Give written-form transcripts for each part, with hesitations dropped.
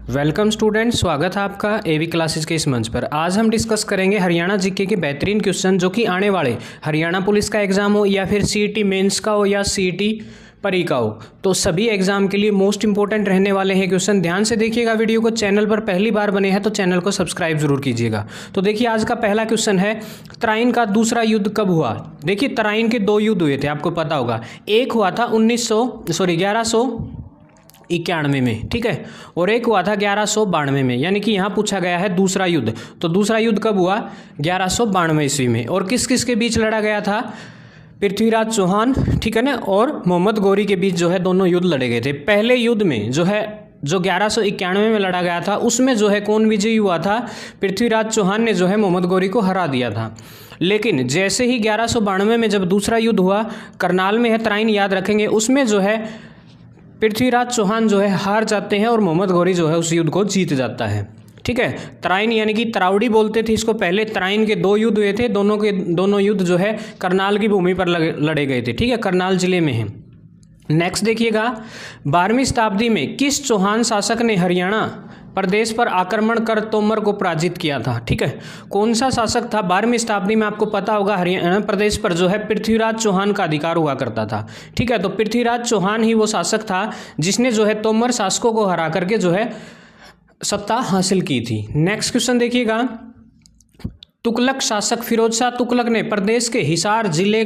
Welcome student, स्वागत है आपका एवी क्लासेस के इस मंच पर। आज हम डिस्कस करेंगे हरियाणा जीके के बेहतरीन क्वेश्चन जो कि आने वाले हरियाणा पुलिस का एग्जाम हो या फिर सीईटी मेंस का हो या सीईटी परी का हो, तो सभी एग्जाम के लिए मोस्ट इंपॉर्टेंट रहने वाले हैं क्वेश्चन। ध्यान से देखिएगा वीडियो को। चैनल पर पहली बार बने हैं तो चैनल को सब्सक्राइब जरूर कीजिएगा। तो देखिए आज का पहला क्वेश्चन है, तराइन का दूसरा युद्ध कब हुआ। देखिए तराइन के दो युद्ध हुए थे, आपको पता होगा। एक हुआ था 1191 में, ठीक है, और एक हुआ था 1192 में, यानी कि यहाँ पूछा गया है दूसरा युद्ध। तो दूसरा युद्ध कब हुआ? 1192 ईस्वी में। और किस किस के बीच लड़ा गया था? पृथ्वीराज चौहान, ठीक है ना, और मोहम्मद गौरी के बीच जो है दोनों युद्ध लड़े गए थे। पहले युद्ध में जो 1191 में लड़ा गया था, उसमें जो है कौन विजयी हुआ था? पृथ्वीराज चौहान ने जो है मोहम्मद गौरी को हरा दिया था। लेकिन जैसे ही 1192 में जब दूसरा युद्ध हुआ, करनाल में है, तराइन याद रखेंगे, उसमें जो है पृथ्वीराज चौहान जो है हार जाते हैं और मोहम्मद गौरी जो है उस युद्ध को जीत जाता है, ठीक है। तराइन यानी कि तरावड़ी बोलते थे इसको। पहले तराइन के दो युद्ध हुए थे, दोनों युद्ध जो है करनाल की भूमि पर लड़े गए थे, ठीक है, करनाल जिले में है। नेक्स्ट देखिएगा, 12वीं शताब्दी में किस चौहान शासक ने हरियाणा प्रदेश पर आक्रमण कर तोमर को पराजित किया था, ठीक है। कौन सा शासक था 12वीं शताब्दी में? आपको पता होगा हरियाणा प्रदेश पर जो है पृथ्वीराज चौहान का अधिकार हुआ करता था, ठीक है। तो पृथ्वीराज चौहान ही वो शासक था जिसने जो है तोमर शासकों को हरा करके जो है सत्ता हासिल की थी। नेक्स्ट क्वेश्चन देखिएगा, तुगलक शासक फिरोज शाह तुगलक ने प्रदेश के हिसार जिले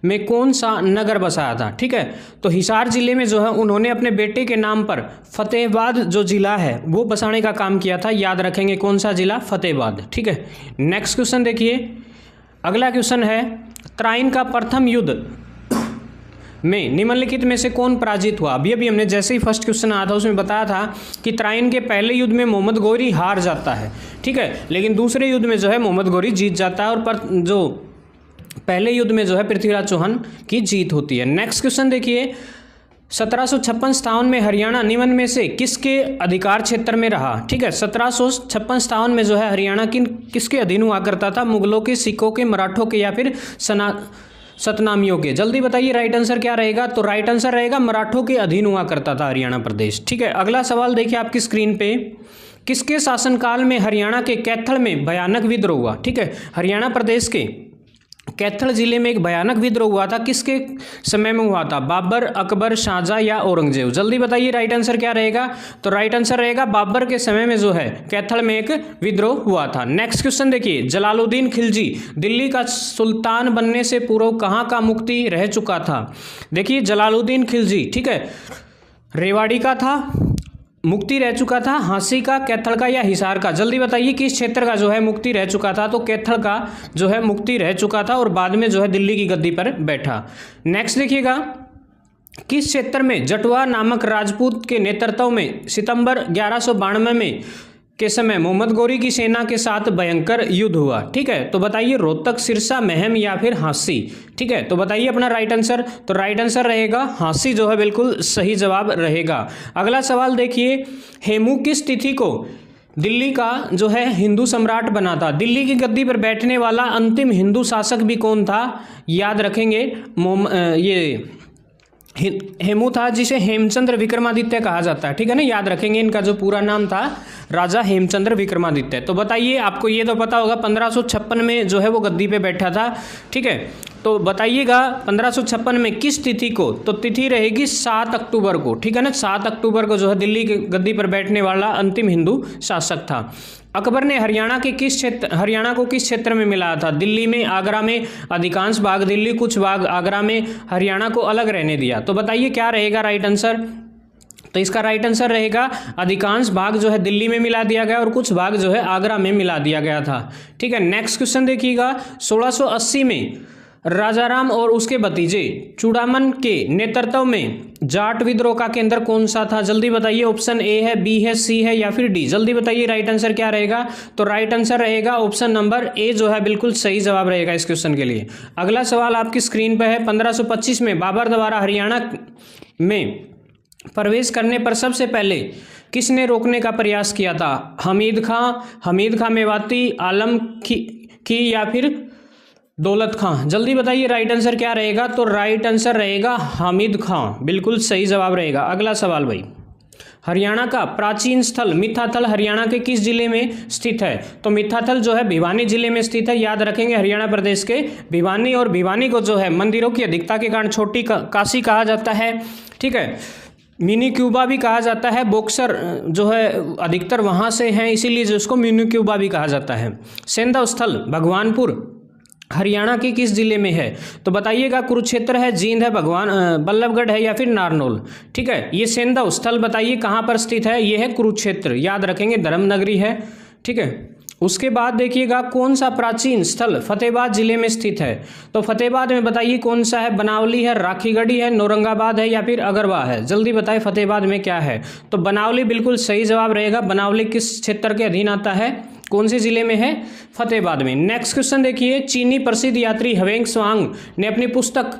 में कौन सा नगर बसाया था, ठीक है। तो हिसार जिले में जो है उन्होंने अपने बेटे के नाम पर फतेहाबाद जो जिला है वो बसाने का काम किया था। याद रखेंगे कौन सा जिला? फतेहाबाद, ठीक है। नेक्स्ट क्वेश्चन देखिए, अगला क्वेश्चन है, तराइन का प्रथम युद्ध में निम्नलिखित में से कौन पराजित हुआ। अभी हमने जैसे ही फर्स्ट क्वेश्चन आया था उसमें बताया था कि तराइन के पहले युद्ध में मोहम्मद गौरी हार जाता है, ठीक है, लेकिन दूसरे युद्ध में जो है मोहम्मद गौरी जीत जाता है और जो पहले युद्ध में जो है पृथ्वीराज चौहान की जीत होती है। नेक्स्ट क्वेश्चन देखिए, 1756-57 में हरियाणा निम्न में से किसके अधिकार क्षेत्र में रहा, ठीक है। 1756-57 में जो है हरियाणा किसके अधीन हुआ करता था? मुगलों के, सिखों के, मराठों के या फिर सतनामियों के। जल्दी बताइए राइट आंसर क्या रहेगा? तो राइट आंसर रहेगा मराठों के अधीन हुआ करता था हरियाणा प्रदेश, ठीक है। अगला सवाल देखिए आपकी स्क्रीन पे, किसके शासनकाल में हरियाणा के कैथल में भयानक विद्रोह हुआ, ठीक है। हरियाणा प्रदेश के कैथल जिले में एक भयानक विद्रोह हुआ था, किसके समय में हुआ था? बाबर, अकबर, शाहजहां या औरंगजेब। जल्दी बताइए राइट आंसर क्या रहेगा? तो राइट आंसर रहेगा बाबर के समय में जो है कैथल में एक विद्रोह हुआ था। नेक्स्ट क्वेश्चन देखिए, जलालुद्दीन खिलजी दिल्ली का सुल्तान बनने से पूर्व कहाँ का मुक्ति रह चुका था? देखिए जलालुद्दीन खिलजी, ठीक है, रेवाड़ी का था, मुक्ति रह चुका था, झांसी का, कैथल का या हिसार का। जल्दी बताइए किस क्षेत्र का जो है मुक्ति रह चुका था? तो कैथल का जो है मुक्ति रह चुका था और बाद में जो है दिल्ली की गद्दी पर बैठा। नेक्स्ट देखिएगा, किस क्षेत्र में जटवा नामक राजपूत के नेतृत्व में सितंबर 1192 में के समय मोहम्मद गौरी की सेना के साथ भयंकर युद्ध हुआ, ठीक है। तो बताइए रोहतक, सिरसा, महम या फिर झांसी, ठीक है। तो बताइए अपना राइट आंसर। तो राइट आंसर रहेगा झांसी जो है बिल्कुल सही जवाब रहेगा। अगला सवाल देखिए, हेमू किस तिथि को दिल्ली का जो है हिंदू सम्राट बना था? दिल्ली की गद्दी पर बैठने वाला अंतिम हिंदू शासक भी कौन था? याद रखेंगे ये हेमू था, जिसे हेमचंद्र विक्रमादित्य कहा जाता है, ठीक है ना। याद रखेंगे इनका जो पूरा नाम था राजा हेमचंद्र विक्रमादित्य। तो बताइए, आपको ये तो पता होगा 1556 में जो है वो गद्दी पे बैठा था, ठीक है। तो बताइएगा 1556 में किस तिथि को? तो तिथि रहेगी 7 अक्टूबर को, ठीक है ना। 7 अक्टूबर को जो है दिल्ली की गद्दी पर बैठने वाला अंतिम हिंदू शासक था। अकबर ने हरियाणा को किस क्षेत्र में मिलाया था? दिल्ली में, आगरा में, अधिकांश भाग दिल्ली, कुछ भाग आगरा में, हरियाणा को अलग रहने दिया। तो बताइए क्या रहेगा राइट आंसर? तो इसका राइट आंसर रहेगा अधिकांश भाग जो है दिल्ली में मिला दिया गया और कुछ भाग जो है आगरा में मिला दिया गया था, ठीक है। नेक्स्ट क्वेश्चन देखिएगा, 1680 में राजाराम और उसके भतीजे चूड़ामन के नेतृत्व में जाट विद्रोह का केंद्र कौन सा था? जल्दी बताइए, ऑप्शन ए है, बी है, सी है या फिर डी। जल्दी बताइए राइट आंसर क्या रहेगा? तो राइट आंसर रहेगा ऑप्शन नंबर ए जो है बिल्कुल सही जवाब रहेगा इस क्वेश्चन के लिए। अगला सवाल आपकी स्क्रीन पर है, 1525 में बाबर द्वारा हरियाणा में प्रवेश करने पर सबसे पहले किसने रोकने का प्रयास किया था? हमीद खां मेवाती, आलम की या फिर दौलत खां। जल्दी बताइए राइट आंसर क्या रहेगा? तो राइट आंसर रहेगा हामिद खां, बिल्कुल सही जवाब रहेगा। अगला सवाल भाई, हरियाणा का प्राचीन स्थल मिथाथल हरियाणा के किस जिले में स्थित है? तो मिथाथल जो है भिवानी जिले में स्थित है, याद रखेंगे, हरियाणा प्रदेश के भिवानी। और भिवानी को जो है मंदिरों की अधिकता के कारण छोटी काशी कहा जाता है, ठीक है। मिनी क्यूबा भी कहा जाता है, बॉक्सर जो है अधिकतर वहाँ से हैं, इसीलिए जो उसको मिनी क्यूबा भी कहा जाता है। सेंधव स्थल भगवानपुर हरियाणा के किस जिले में है? तो बताइएगा, कुरुक्षेत्र है, जींद है, बल्लभगढ़ है या फिर नारनौल, ठीक है। ये सेंधव स्थल बताइए कहाँ पर स्थित है? ये है कुरुक्षेत्र, याद रखेंगे, धर्मनगरी है, ठीक है। उसके बाद देखिएगा, कौन सा प्राचीन स्थल फतेहाबाद जिले में स्थित है? तो फतेहाबाद में बताइए कौन सा है? बनावली है, राखीगढ़ी है, नौरंगाबाद है या फिर अगरवा है? जल्दी बताइए फतेहाबाद में क्या है? तो बनावली बिल्कुल सही जवाब रहेगा। बनावली किस क्षेत्र के अधीन आता है? कौन से जिले में है? फतेहाबाद में। नेक्स्ट क्वेश्चन देखिए, चीनी प्रसिद्ध यात्री हवेंग स्वांग ने अपनी पुस्तक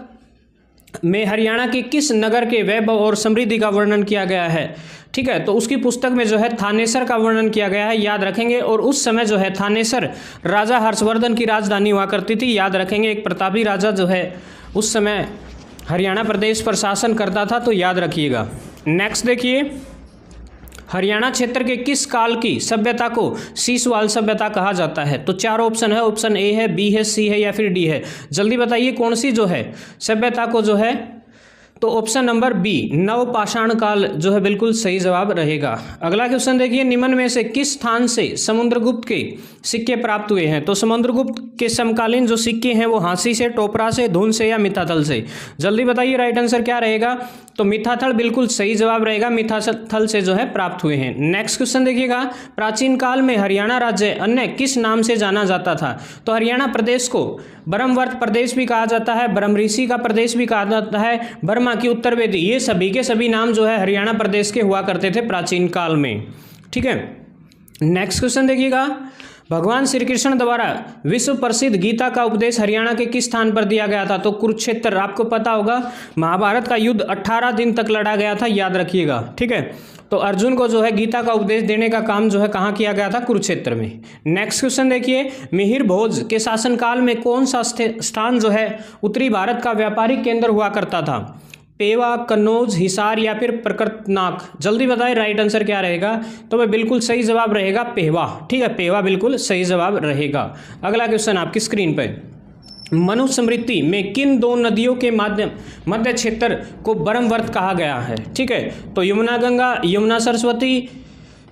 में हरियाणा के किस नगर के वैभव और समृद्धि का वर्णन किया गया है? ठीक है, तो उसकी पुस्तक में जो है थानेसर का वर्णन किया गया है, याद रखेंगे। और उस समय जो है थानेसर राजा हर्षवर्धन की राजधानी हुआ करती थी, याद रखेंगे। एक प्रतापी राजा जो है उस समय हरियाणा प्रदेश पर शासन करता था, तो याद रखिएगा। नेक्स्ट देखिए, हरियाणा क्षेत्र के किस काल की सभ्यता को सीसवाल सभ्यता कहा जाता है? तो चार ऑप्शन है, ऑप्शन ए है, बी है, सी है या फिर डी है। जल्दी बताइए कौन सी जो है सभ्यता को जो है, तो ऑप्शन नंबर बी नवपाषाण काल जो है बिल्कुल सही जवाब रहेगा। अगला क्वेश्चन देखिए, निम्न में से किस स्थान से समुद्रगुप्त के सिक्के प्राप्त हुए हैं? तो समुद्रगुप्त के समकालीन जो सिक्के हैं वो हांसी से, टोपरा से, धून से या मिथाथल से? जल्दी बताइए राइट आंसर क्या रहेगा? तो मिथाथल बिल्कुल सही जवाब रहेगा, मिथाथल से जो है प्राप्त हुए हैं। नेक्स्ट क्वेश्चन देखिएगा, प्राचीन काल में हरियाणा राज्य अन्य किस नाम से जाना जाता था? तो हरियाणा प्रदेश को ब्रह्मवर्त प्रदेश भी कहा जाता है, ब्रह्मऋषि का प्रदेश भी कहा जाता है, बर्मा की उत्तर वेदी, ये सभी के सभी नाम जो है हरियाणा प्रदेश के हुआ करते थे प्राचीन काल में, ठीक है। नेक्स्ट क्वेश्चन देखिएगा, भगवान श्री कृष्ण द्वारा विश्व प्रसिद्ध गीता का उपदेश हरियाणा के किस स्थान पर दिया गया था? तो कुरुक्षेत्र, आपको पता होगा महाभारत का युद्ध 18 दिन तक लड़ा गया था, याद रखिएगा, ठीक है। तो अर्जुन को जो है गीता का उपदेश देने का काम जो है कहाँ किया गया था? कुरुक्षेत्र में। नेक्स्ट क्वेश्चन देखिए, मिहिर भोज के शासनकाल में कौन सा स्थान जो है उत्तरी भारत का व्यापारिक केंद्र हुआ करता था? पेवा, कन्नौज, हिसार या फिर प्रकटनाक? जल्दी बताएं राइट आंसर क्या रहेगा? तो वह बिल्कुल सही जवाब रहेगा पेवा, ठीक है, पेवा बिल्कुल सही जवाब रहेगा। अगला क्वेश्चन आपकी स्क्रीन पर, मनुस्मृति में किन दो नदियों के मध्य क्षेत्र को ब्रह्मवर्त कहा गया है? ठीक है, तो यमुना गंगा, यमुना सरस्वती,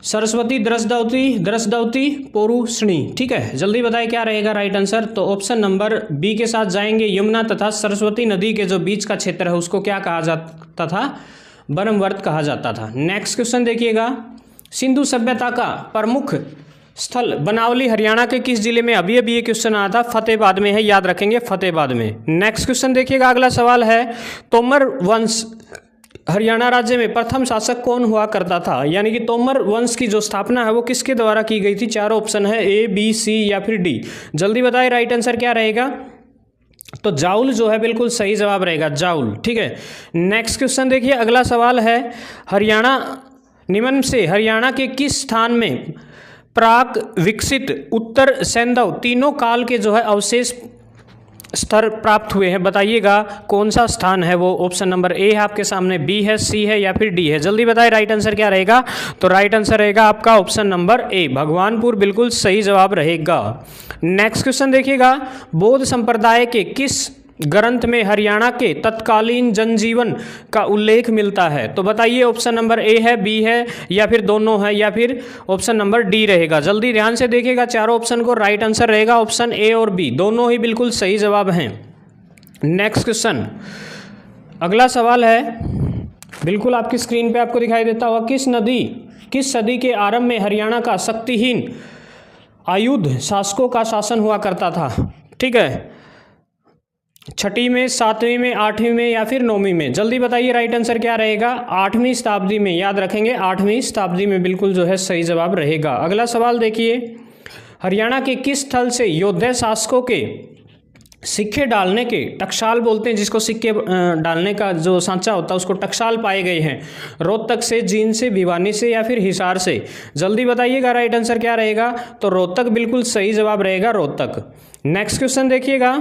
सरस्वती द्रसदवती, पोरुषणी, ठीक है। जल्दी बताएं क्या रहेगा राइट आंसर? तो ऑप्शन नंबर बी के साथ जाएंगे, यमुना तथा सरस्वती नदी के जो बीच का क्षेत्र है उसको क्या कहा जाता था? ब्रह्मवर्त कहा जाता था। नेक्स्ट क्वेश्चन देखिएगा, सिंधु सभ्यता का प्रमुख स्थल बनावली हरियाणा के किस जिले में? अभी ये क्वेश्चन आया था, फतेहाबाद में है, याद रखेंगे, फतेहाबाद में। नेक्स्ट क्वेश्चन देखिएगा, अगला सवाल है, तोमर वंश हरियाणा राज्य में प्रथम शासक कौन हुआ करता था? यानी कि तोमर वंश की जो स्थापना है वो किसके द्वारा की गई थी? चारों ऑप्शन है, ए, बी, सी या फिर डी। जल्दी बताएं राइट आंसर क्या रहेगा? तो जाउल जो है बिल्कुल सही जवाब रहेगा, जाउल, ठीक है। नेक्स्ट क्वेश्चन देखिए, अगला सवाल है, हरियाणा निम्न से हरियाणा के किस स्थान में प्राक विकसित उत्तर सैंधव तीनों काल के जो है अवशेष स्तर प्राप्त हुए हैं? बताइएगा कौन सा स्थान है वो? ऑप्शन नंबर ए है आपके सामने, बी है, सी है या फिर डी है? जल्दी बताएं राइट आंसर क्या रहेगा? तो राइट आंसर रहेगा आपका ऑप्शन नंबर ए, भगवानपुर बिल्कुल सही जवाब रहेगा। नेक्स्ट क्वेश्चन देखिएगा, बौद्ध संप्रदाय के किस ग्रंथ में हरियाणा के तत्कालीन जनजीवन का उल्लेख मिलता है? तो बताइए ऑप्शन नंबर ए है, बी है या फिर दोनों है या फिर ऑप्शन नंबर डी रहेगा? जल्दी ध्यान से देखिएगा चारों ऑप्शन को, राइट आंसर रहेगा ऑप्शन ए और बी, दोनों ही बिल्कुल सही जवाब हैं। नेक्स्ट क्वेश्चन, अगला सवाल है, बिल्कुल आपकी स्क्रीन पे आपको दिखाई देता होगा, किस सदी के आरंभ में हरियाणा का शक्तिहीन आयुध शासकों का शासन हुआ करता था? ठीक है, छठी में, सातवीं में, आठवीं में या फिर नौवीं में? जल्दी बताइए राइट आंसर क्या रहेगा? 8वीं शताब्दी में, याद रखेंगे 8वीं शताब्दी में बिल्कुल जो है सही जवाब रहेगा। अगला सवाल देखिए, हरियाणा के किस स्थल से योद्धा शासकों के सिक्के डालने के, टकसाल बोलते हैं जिसको, सिक्के डालने का जो सांचा होता है उसको टकसाल पाए गए हैं? रोहतक से, जींद से, भिवानी से या फिर हिसार से? जल्दी बताइएगा राइट आंसर क्या रहेगा? तो रोहतक बिल्कुल सही जवाब रहेगा, रोहतक। नेक्स्ट क्वेश्चन देखिएगा,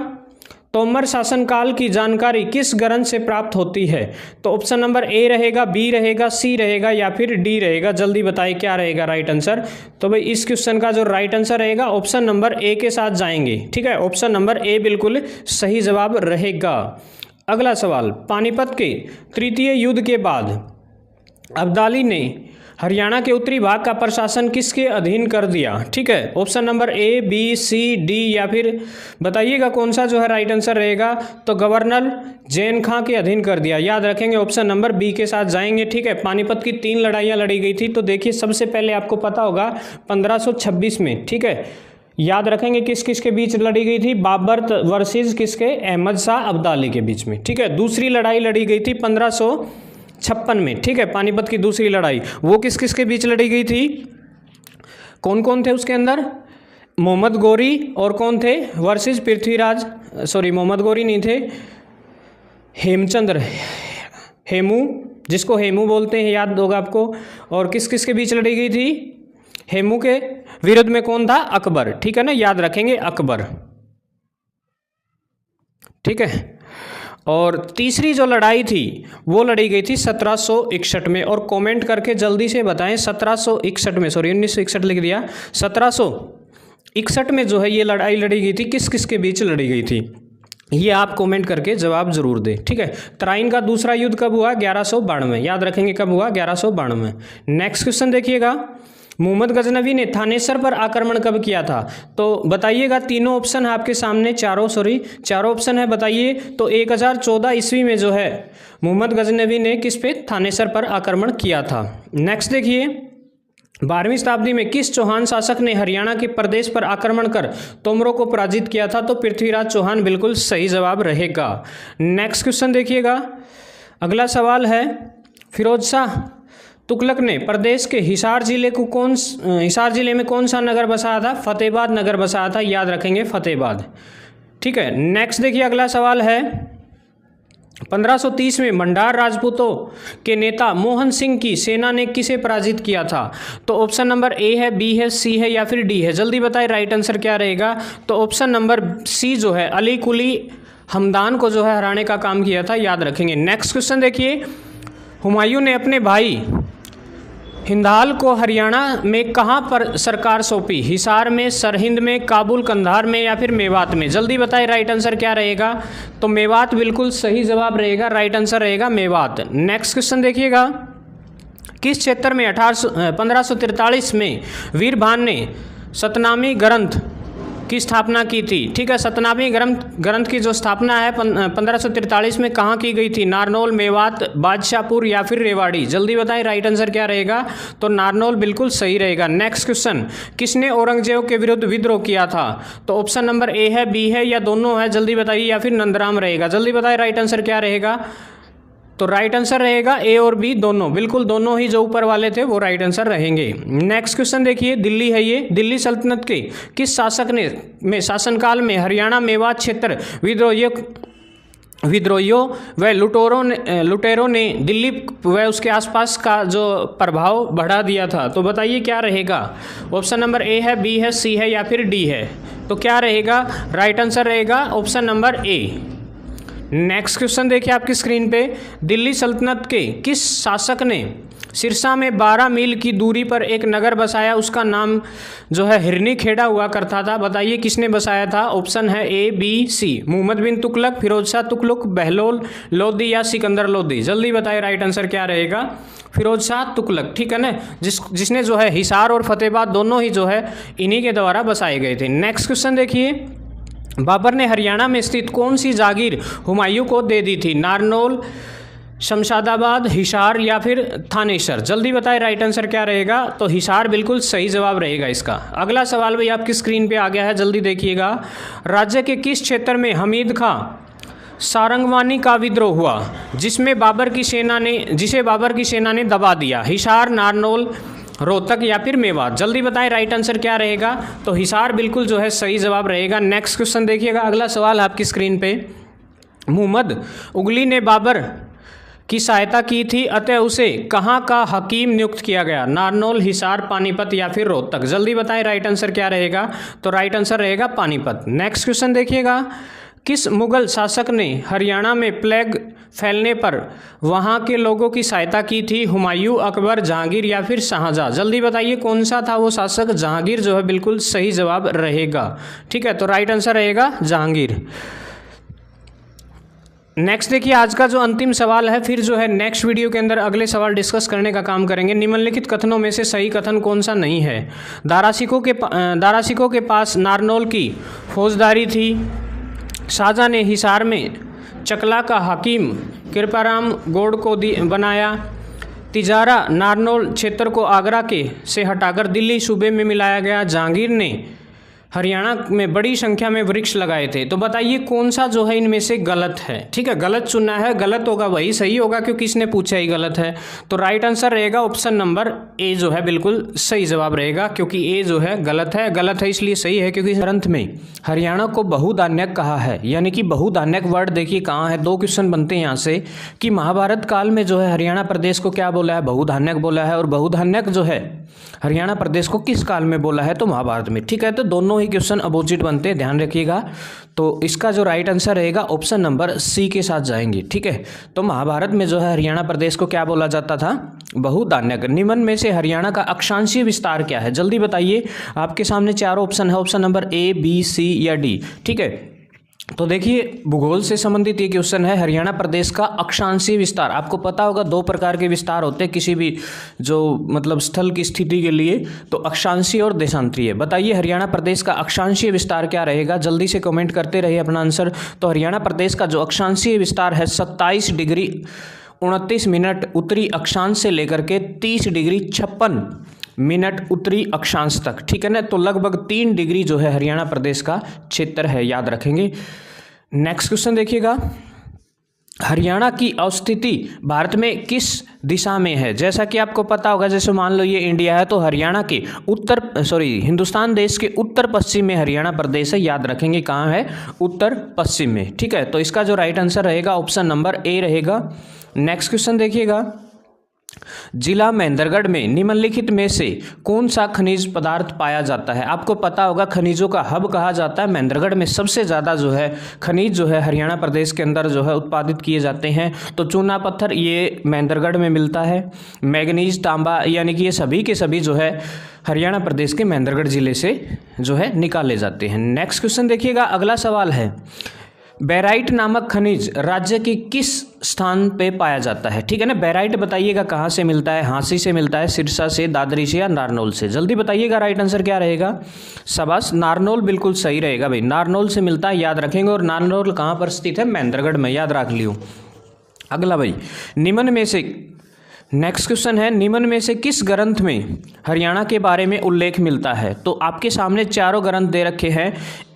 तोमर शासनकाल की जानकारी किस ग्रंथ से प्राप्त होती है? तो ऑप्शन नंबर ए रहेगा, बी रहेगा, सी रहेगा या फिर डी रहेगा। जल्दी बताइए क्या रहेगा राइट आंसर। तो भाई इस क्वेश्चन का जो राइट आंसर रहेगा ऑप्शन नंबर ए के साथ जाएंगे। ठीक है, ऑप्शन नंबर ए बिल्कुल सही जवाब रहेगा। अगला सवाल, पानीपत के तृतीय युद्ध के बाद अब्दाली ने हरियाणा के उत्तरी भाग का प्रशासन किसके अधीन कर दिया? ठीक है, option number A, B, C, D या फिर बताइएगा कौन सा जो है राइट आंसर रहेगा। तो गवर्नर जैन खां के अधीन कर दिया। याद रखेंगे ऑप्शन नंबर बी के साथ जाएंगे। ठीक है, पानीपत की 3 लड़ाइयाँ लड़ी गई थी। तो देखिए सबसे पहले आपको पता होगा 1526 में। ठीक है, याद रखेंगे किस किस के बीच लड़ी गई थी? बाबर वर्सेस किसके? अहमद शाह अब्दाली के बीच में। ठीक है, दूसरी लड़ाई लड़ी गई थी 1556 में। ठीक है, पानीपत की दूसरी लड़ाई वो किस किस के बीच लड़ी गई थी? कौन कौन थे उसके अंदर? मोहम्मद गोरी और कौन थे? वर्सेस पृथ्वीराज, सॉरी मोहम्मद गोरी नहीं थे, हेमचंद्र, हेमू, जिसको हेमू बोलते हैं, याद होगा आपको। और किस किस के बीच लड़ी गई थी? हेमू के विरुद्ध में कौन था? अकबर। ठीक है ना, याद रखेंगे अकबर। ठीक है, और तीसरी जो लड़ाई थी वो लड़ी गई थी 1761 में। और कमेंट करके जल्दी से बताएं 1761 में, सॉरी 1961 लिख दिया, 1761 में जो है ये लड़ाई लड़ी गई थी, किस किस के बीच लड़ी गई थी? ये आप कमेंट करके जवाब जरूर दें। ठीक है, तराइन का दूसरा युद्ध कब हुआ? 1192। याद रखेंगे कब हुआ? 1192। नेक्स्ट क्वेश्चन देखिएगा, मोहम्मद गजनवी ने थानेसर पर आक्रमण कब किया था? तो बताइएगा, तीनों ऑप्शन है आपके सामने, चारों ऑप्शन है, बताइए। तो 1014 ईस्वी में जो है मोहम्मद गजनवी ने किस पे? थानेसर पर आक्रमण किया था। नेक्स्ट देखिए, 12वीं शताब्दी में किस चौहान शासक ने हरियाणा के प्रदेश पर आक्रमण कर तोमरों को पराजित किया था? तो पृथ्वीराज चौहान बिल्कुल सही जवाब रहेगा। नेक्स्ट क्वेश्चन देखिएगा, अगला सवाल है, फिरोज शाह तुगलक ने प्रदेश के हिसार जिले में कौन सा नगर बसाया था? फतेहाबाद नगर बसाया था। याद रखेंगे फतेहाबाद। ठीक है, नेक्स्ट देखिए, अगला सवाल है, 1530 में भंडार राजपूतों के नेता मोहन सिंह की सेना ने किसे पराजित किया था? तो ऑप्शन नंबर ए है, बी है, सी है या फिर डी है। जल्दी बताएं राइट आंसर क्या रहेगा। तो ऑप्शन नंबर सी जो है अली कुली हमदान को जो है हराने का काम किया था। याद रखेंगे। नेक्स्ट क्वेश्चन देखिए, हुमायूं ने अपने भाई हिंदाल को हरियाणा में कहाँ पर सरकार सौंपी? हिसार में, सरहिंद में, काबुल, कंधार में या फिर मेवात में? जल्दी बताएं राइट आंसर क्या रहेगा। तो मेवात बिल्कुल सही जवाब रहेगा, राइट आंसर रहेगा मेवात। नेक्स्ट क्वेश्चन देखिएगा, किस क्षेत्र में 1543 में वीरभान ने सतनामी ग्रंथ की स्थापना की थी? ठीक है, सतनामी ग्रंथ की जो स्थापना है 1543 में कहाँ की गई थी? नारनौल, मेवात, बादशाहपुर या फिर रेवाड़ी? जल्दी बताएं राइट आंसर क्या रहेगा। तो नारनौल बिल्कुल सही रहेगा। नेक्स्ट क्वेश्चन, किसने औरंगजेब के विरुद्ध विद्रोह किया था? तो ऑप्शन नंबर ए है, बी है या दोनों है? जल्दी बताइए, या फिर नंदराम रहेगा। जल्दी बताएं राइट आंसर क्या रहेगा। तो राइट आंसर रहेगा ए और बी दोनों, बिल्कुल दोनों ही जो ऊपर वाले थे वो राइट आंसर रहेंगे। नेक्स्ट क्वेश्चन देखिए, दिल्ली है ये, दिल्ली सल्तनत के किस शासक ने शासनकाल में हरियाणा मेवात क्षेत्र विद्रोहियों व लुटेरों ने दिल्ली व उसके आसपास का जो प्रभाव बढ़ा दिया था? तो बताइए क्या रहेगा। ऑप्शन नंबर ए है, बी है, सी है या फिर डी है? तो क्या रहेगा राइट आंसर रहेगा ऑप्शन नंबर ए। नेक्स्ट क्वेश्चन देखिए आपकी स्क्रीन पे, दिल्ली सल्तनत के किस शासक ने सिरसा में 12 मील की दूरी पर एक नगर बसाया? उसका नाम जो है हिरनी खेड़ा हुआ करता था। बताइए किसने बसाया था। ऑप्शन है ए, बी, सी। मोहम्मद बिन तुगलक, फिरोज शाह तुगलक, बहलोल लोदी या सिकंदर लोदी? जल्दी बताइए राइट आंसर क्या रहेगा। फिरोज शाह तुगलक, ठीक है ना, जिसने जो है हिसार और फतेहाबाद दोनों ही जो है इन्हीं के द्वारा बसाए गए थे। नेक्स्ट क्वेश्चन देखिए, बाबर ने हरियाणा में स्थित कौन सी जागीर हुमायूं को दे दी थी? नारनौल, शमशादाबाद, हिसार या फिर थानेसर? जल्दी बताएं राइट आंसर क्या रहेगा। तो हिसार बिल्कुल सही जवाब रहेगा इसका। अगला सवाल भाई आपकी स्क्रीन पे आ गया है, जल्दी देखिएगा। राज्य के किस क्षेत्र में हमीद खां सारंगवानी का विद्रोह हुआ जिसे बाबर की सेना ने दबा दिया? हिसार, नारनौल, रोहतक या फिर मेवात? जल्दी बताएं राइट आंसर क्या रहेगा। तो हिसार बिल्कुल जो है सही जवाब रहेगा। नेक्स्ट क्वेश्चन देखिएगा, अगला सवाल आपकी स्क्रीन पे, मुहम्मद उगली ने बाबर की सहायता की थी, अतः उसे कहाँ का हकीम नियुक्त किया गया? नारनौल, हिसार, पानीपत या फिर रोहतक? जल्दी बताएं राइट आंसर क्या रहेगा। तो राइट आंसर रहेगा पानीपत। नेक्स्ट क्वेश्चन देखिएगा, किस मुगल शासक ने हरियाणा में प्लेग फैलने पर वहाँ के लोगों की सहायता की थी? हुमायूं, अकबर, जहांगीर या फिर शाहजहां? जल्दी बताइए कौन सा था वो शासक? जहांगीर जो है बिल्कुल सही जवाब रहेगा। ठीक है, तो राइट आंसर रहेगा जहांगीर। नेक्स्ट देखिए, आज का जो अंतिम सवाल है, फिर जो है नेक्स्ट वीडियो के अंदर अगले सवाल डिस्कस करने का काम करेंगे। निम्नलिखित कथनों में से सही कथन कौन सा नहीं है? दारासिकों के पास नारनौल की फौजदारी थी। शाहजहां ने हिसार में चकला का हाकिम कृपाराम गौड़ को बनाया। तिजारा नारनौल क्षेत्र को आगरा के से हटाकर दिल्ली सूबे में मिलाया गया। जहांगीर ने हरियाणा में बड़ी संख्या में वृक्ष लगाए थे। तो बताइए कौन सा जो है इनमें से गलत है? ठीक है, गलत चुनना है, गलत होगा वही सही होगा क्योंकि इसने पूछा ही गलत है। तो राइट आंसर रहेगा ऑप्शन नंबर ए जो है बिल्कुल सही जवाब रहेगा, क्योंकि ए जो है गलत है। गलत है इसलिए सही है क्योंकि ग्रंथ में हरियाणा को बहुधान्यक कहा है, यानी कि बहुधान्यक वर्ड देखिए कहाँ है। 2 क्वेश्चन बनते हैं यहाँ से कि महाभारत काल में जो है हरियाणा प्रदेश को क्या बोला है? बहुधान्यक बोला है। और बहुधान्यक जो है हरियाणा प्रदेश को किस काल में बोला है? तो महाभारत में। ठीक है, तो दोनों ही क्वेश्चन अपोजिट बनते हैं, ध्यान रखिएगा। तो इसका जो राइट आंसर रहेगा ऑप्शन नंबर सी के साथ जाएंगे। ठीक है, तो महाभारत में जो है हरियाणा प्रदेश को क्या बोला जाता था? बहुधान्यक। निम्न में से हरियाणा का अक्षांशीय विस्तार क्या है? जल्दी बताइए, आपके सामने 4 ऑप्शन है, ऑप्शन नंबर ए, बी, सी या डी। ठीक है, तो देखिए भूगोल से संबंधित ये क्वेश्चन है, हरियाणा प्रदेश का अक्षांशीय विस्तार। आपको पता होगा 2 प्रकार के विस्तार होते हैं किसी भी जो मतलब स्थल की स्थिति के लिए, तो अक्षांशीय और देशांतरीय। बताइए हरियाणा प्रदेश का अक्षांशीय विस्तार क्या रहेगा? जल्दी से कमेंट करते रहिए अपना आंसर। तो हरियाणा प्रदेश का जो अक्षांशीय विस्तार है 27 डिग्री 29 मिनट उत्तरी अक्षांश से लेकर के 30 डिग्री 56 मिनट उत्तरी अक्षांश तक। ठीक है ना, तो लगभग 3 डिग्री जो है हरियाणा प्रदेश का क्षेत्र है, याद रखेंगे। नेक्स्ट क्वेश्चन देखिएगा, हरियाणा की अवस्थिति भारत में किस दिशा में है? जैसा कि आपको पता होगा, जैसे मान लो ये इंडिया है तो हरियाणा के हिंदुस्तान देश के उत्तर पश्चिम में हरियाणा प्रदेश है, याद रखेंगे कहाँ है? उत्तर पश्चिम में। ठीक है, तो इसका जो राइट आंसर रहेगा ऑप्शन नंबर ए रहेगा। नेक्स्ट क्वेश्चन देखिएगा, जिला महेंद्रगढ़ में निम्नलिखित में से कौन सा खनिज पदार्थ पाया जाता है? आपको पता होगा खनिजों का हब कहा जाता है। महेंद्रगढ़ में सबसे ज़्यादा जो है खनिज जो है हरियाणा प्रदेश के अंदर जो है उत्पादित किए जाते हैं। तो चूना पत्थर ये महेंद्रगढ़ में मिलता है। मैग्नीज, तांबा, यानी कि ये सभी के सभी जो है हरियाणा प्रदेश के महेंद्रगढ़ जिले से जो है निकाले जाते हैं। नेक्स्ट क्वेश्चन देखिएगा, अगला सवाल है, बेराइट नामक खनिज राज्य के किस स्थान पे पाया जाता है? ठीक है ना, बेराइट बताइएगा कहाँ से मिलता है? हांसी से मिलता है, सिरसा से, दादरी से या नारनौल से? जल्दी बताइएगा राइट आंसर क्या रहेगा। शाबाश, नारनौल बिल्कुल सही रहेगा भाई, नारनौल से मिलता है, याद रखेंगे। और नारनौल कहाँ पर स्थित है? महेंद्रगढ़ में, याद रख लियो। अगला भाई, निम्न में से नेक्स्ट क्वेश्चन है, निम्न में से किस ग्रंथ में हरियाणा के बारे में उल्लेख मिलता है? तो आपके सामने चारों ग्रंथ दे रखे हैं,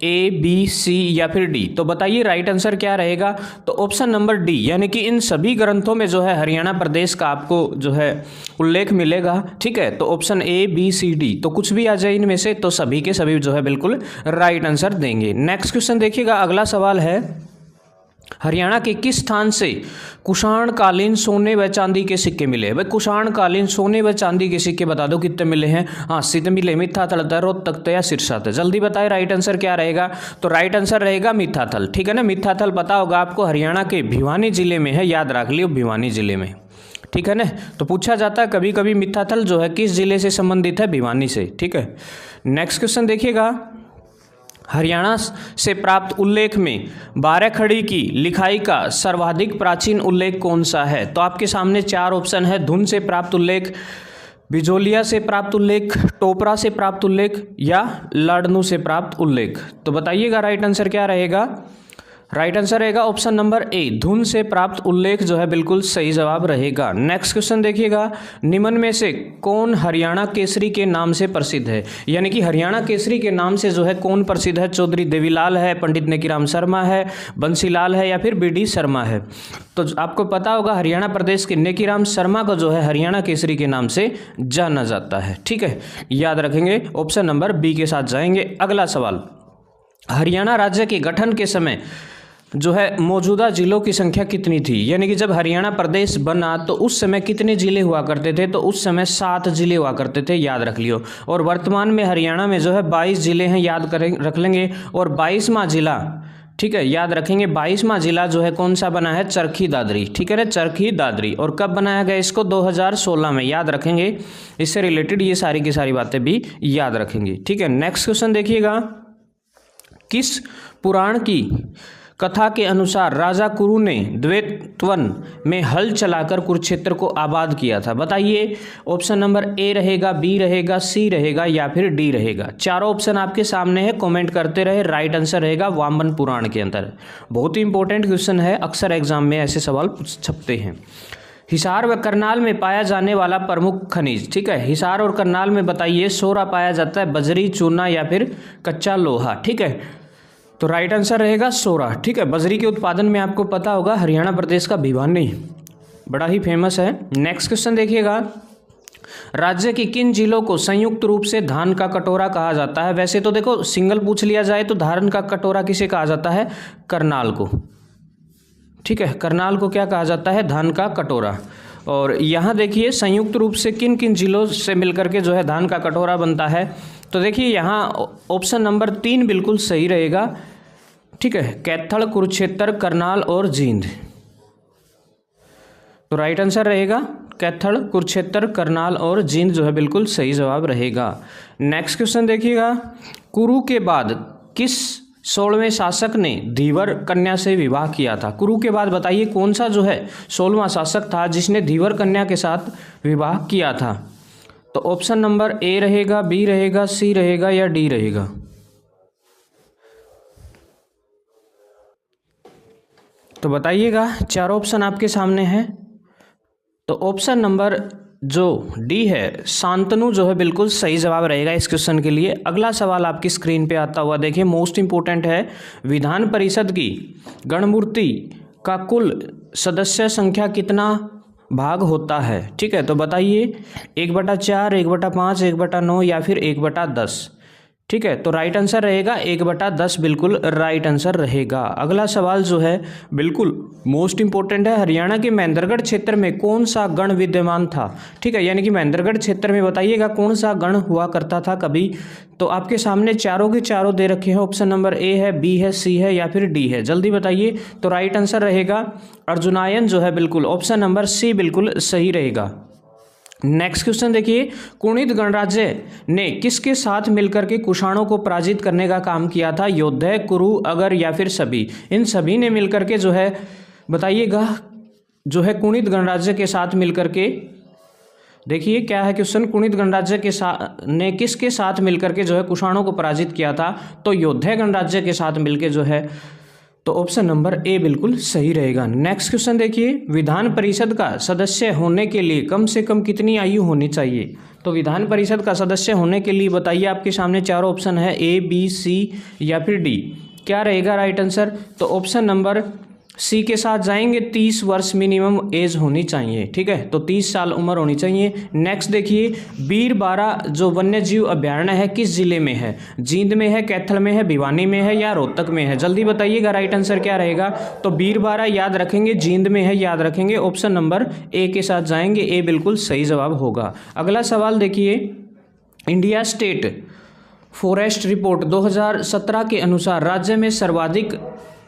ए, बी, सी या फिर डी। तो बताइए राइट आंसर क्या रहेगा? तो ऑप्शन नंबर डी, यानी कि इन सभी ग्रंथों में जो है हरियाणा प्रदेश का आपको जो है उल्लेख मिलेगा। ठीक है, तो option A, B, C, D, तो कुछ भी आ जाए इनमें से, तो सभी के सभी जो है बिल्कुल राइट आंसर देंगे। नेक्स्ट क्वेश्चन देखिएगा, अगला सवाल है, हरियाणा के किस स्थान से कुषाण कालीन सोने व चांदी के सिक्के मिले? भाई कुषाण कालीन सोने व चांदी के सिक्के बता दो कितने मिले हैं? हाँ, सिद्ध मिले, मिथ्याथल, रोहतक या सिरसा। जल्दी बताए राइट आंसर क्या रहेगा? तो राइट आंसर रहेगा मिथ्याथल। ठीक है ना, मिथ्याथल पता होगा आपको, हरियाणा के भिवानी जिले में है, याद रख लियो, भिवानी जिले में। ठीक है ना, तो पूछा जाता है कभी कभी मिथ्याथल जो है किस जिले से संबंधित है? भिवानी से। ठीक है, नेक्स्ट क्वेश्चन देखिएगा, हरियाणा से प्राप्त उल्लेख में 12 खड़ी की लिखाई का सर्वाधिक प्राचीन उल्लेख कौन सा है? तो आपके सामने 4 ऑप्शन है, धुन से प्राप्त उल्लेख, बिजोलिया से प्राप्त उल्लेख, टोपरा से प्राप्त उल्लेख या लाडनू से प्राप्त उल्लेख। तो बताइएगा राइट आंसर क्या रहेगा? राइट आंसर रहेगा ऑप्शन नंबर ए, धुन से प्राप्त उल्लेख जो है बिल्कुल सही जवाब रहेगा। नेक्स्ट क्वेश्चन देखिएगा, निम्न में से कौन हरियाणा केसरी के नाम से प्रसिद्ध है? यानी कि हरियाणा केसरी के नाम से जो है कौन प्रसिद्ध है? चौधरी देवीलाल है, पंडित नेकीराम शर्मा है, बंसीलाल है या फिर बी.डी. शर्मा है? तो आपको पता होगा हरियाणा प्रदेश के नेकीराम शर्मा को जो है हरियाणा केसरी के नाम से जाना जाता है। ठीक है, याद रखेंगे, ऑप्शन नंबर बी के साथ जाएंगे। अगला सवाल, हरियाणा राज्य के गठन के समय जो है मौजूदा जिलों की संख्या कितनी थी? यानी कि जब हरियाणा प्रदेश बना तो उस समय कितने जिले हुआ करते थे? तो उस समय 7 जिले हुआ करते थे, याद रख लियो। और वर्तमान में हरियाणा में जो है 22 जिले हैं, याद करें रख लेंगे। और 22वां जिला, ठीक है, याद रखेंगे 22वां जिला जो है कौन सा बना है, चरखी दादरी। ठीक है ना, चरखी दादरी। और कब बनाया गया इसको, 2016 में। याद रखेंगे, इससे रिलेटेड ये सारी की सारी बातें भी याद रखेंगे। ठीक है, नेक्स्ट क्वेश्चन देखिएगा, किस पुराण की कथा के अनुसार राजा कुरु ने द्वैतवन में हल चलाकर कुरुक्षेत्र को आबाद किया था? बताइए, ऑप्शन नंबर ए रहेगा, बी रहेगा, सी रहेगा या फिर डी रहेगा। चारों ऑप्शन आपके सामने है, कमेंट करते रहे। राइट आंसर रहेगा वामन पुराण के अंदर। बहुत ही इंपॉर्टेंट क्वेश्चन है, अक्सर एग्जाम में ऐसे सवाल छपते हैं। हिसार व करनाल में पाया जाने वाला प्रमुख खनिज। ठीक है, हिसार और करनाल में बताइए सोरा पाया जाता है, बजरी, चूना या फिर कच्चा लोहा। ठीक है, तो राइट आंसर रहेगा सोरा। ठीक है, बजरी के उत्पादन में आपको पता होगा हरियाणा प्रदेश का भिवानी बड़ा ही फेमस है। नेक्स्ट क्वेश्चन देखिएगा, राज्य की किन जिलों को संयुक्त रूप से धान का कटोरा कहा जाता है? वैसे तो देखो सिंगल पूछ लिया जाए तो धान का कटोरा किसे कहा जाता है, करनाल को। ठीक है, करनाल को क्या कहा जाता है, धान का कटोरा। और यहाँ देखिए संयुक्त रूप से किन किन जिलों से मिलकर के जो है धान का कटोरा बनता है, तो देखिए यहाँ ऑप्शन नंबर 3 बिल्कुल सही रहेगा। ठीक है, कैथल, कुरुक्षेत्र, करनाल और जींद। तो राइट आंसर रहेगा कैथल, कुरुक्षेत्र, करनाल और जींद जो है बिल्कुल सही जवाब रहेगा। नेक्स्ट क्वेश्चन देखिएगा, कुरु के बाद किस 16वें शासक ने धीवर कन्या से विवाह किया था? कुरु के बाद बताइए कौन सा जो है 16वां शासक था जिसने धीवर कन्या के साथ विवाह किया था? तो ऑप्शन नंबर ए रहेगा, बी रहेगा, सी रहेगा या डी रहेगा। तो बताइएगा, चारों ऑप्शन आपके सामने हैं। तो ऑप्शन नंबर जो डी है, शांतनु जो है बिल्कुल सही जवाब रहेगा इस क्वेश्चन के लिए। अगला सवाल आपकी स्क्रीन पे आता हुआ देखिए, मोस्ट इंपोर्टेंट है। विधान परिषद की गणमूर्ति का कुल सदस्य संख्या कितना भाग होता है? ठीक है, तो बताइए 1/4, 1/5, 1/9 या फिर 1/10। ठीक है, तो राइट आंसर रहेगा 1/10 बिल्कुल राइट आंसर रहेगा। अगला सवाल जो है बिल्कुल मोस्ट इंपोर्टेंट है, हरियाणा के महेंद्रगढ़ क्षेत्र में कौन सा गण विद्यमान था? ठीक है, यानी कि महेंद्रगढ़ क्षेत्र में बताइएगा कौन सा गण हुआ करता था कभी? तो आपके सामने चारों के चारों दे रखे हैं, ऑप्शन नंबर ए है, बी है, सी है या फिर डी है। जल्दी बताइए। तो राइट आंसर रहेगा अर्जुनायन जो है बिल्कुल ऑप्शन नंबर सी बिल्कुल सही रहेगा। नेक्स्ट क्वेश्चन देखिए, कुणित गणराज्य ने किसके साथ मिलकर के कुषाणों को पराजित करने का काम किया था? योद्धे, कुरु, अगर या फिर सभी? इन सभी ने मिलकर के जो है बताइएगा, जो है कुणित गणराज्य के साथ मिलकर के, देखिए क्या है क्वेश्चन, कुणित गणराज्य के साथ ने किसके साथ मिलकर के जो है कुषाणों को पराजित किया था? तो योद्धे गणराज्य के साथ मिलकर जो है, तो ऑप्शन नंबर ए बिल्कुल सही रहेगा। नेक्स्ट क्वेश्चन देखिए, विधान परिषद का सदस्य होने के लिए कम से कम कितनी आयु होनी चाहिए? तो विधान परिषद का सदस्य होने के लिए बताइए, आपके सामने चारों ऑप्शन है, ए, बी, सी या फिर डी। क्या रहेगा राइट आंसर? तो ऑप्शन नंबर सी के साथ जाएंगे, 30 वर्ष मिनिमम एज होनी चाहिए। ठीक है, तो 30 साल उम्र होनी चाहिए। नेक्स्ट देखिए, बीरबारा जो वन्य जीव अभ्यारण्य है किस जिले में है? जींद में है, कैथल में है, भिवानी में है या रोहतक में है? जल्दी बताइएगा राइट आंसर क्या रहेगा। तो बीरबारा याद रखेंगे, जींद में है याद रखेंगे, ऑप्शन नंबर ए के साथ जाएंगे, ए बिल्कुल सही जवाब होगा। अगला सवाल देखिए, इंडिया स्टेट फॉरेस्ट रिपोर्ट 2017 के अनुसार राज्य में सर्वाधिक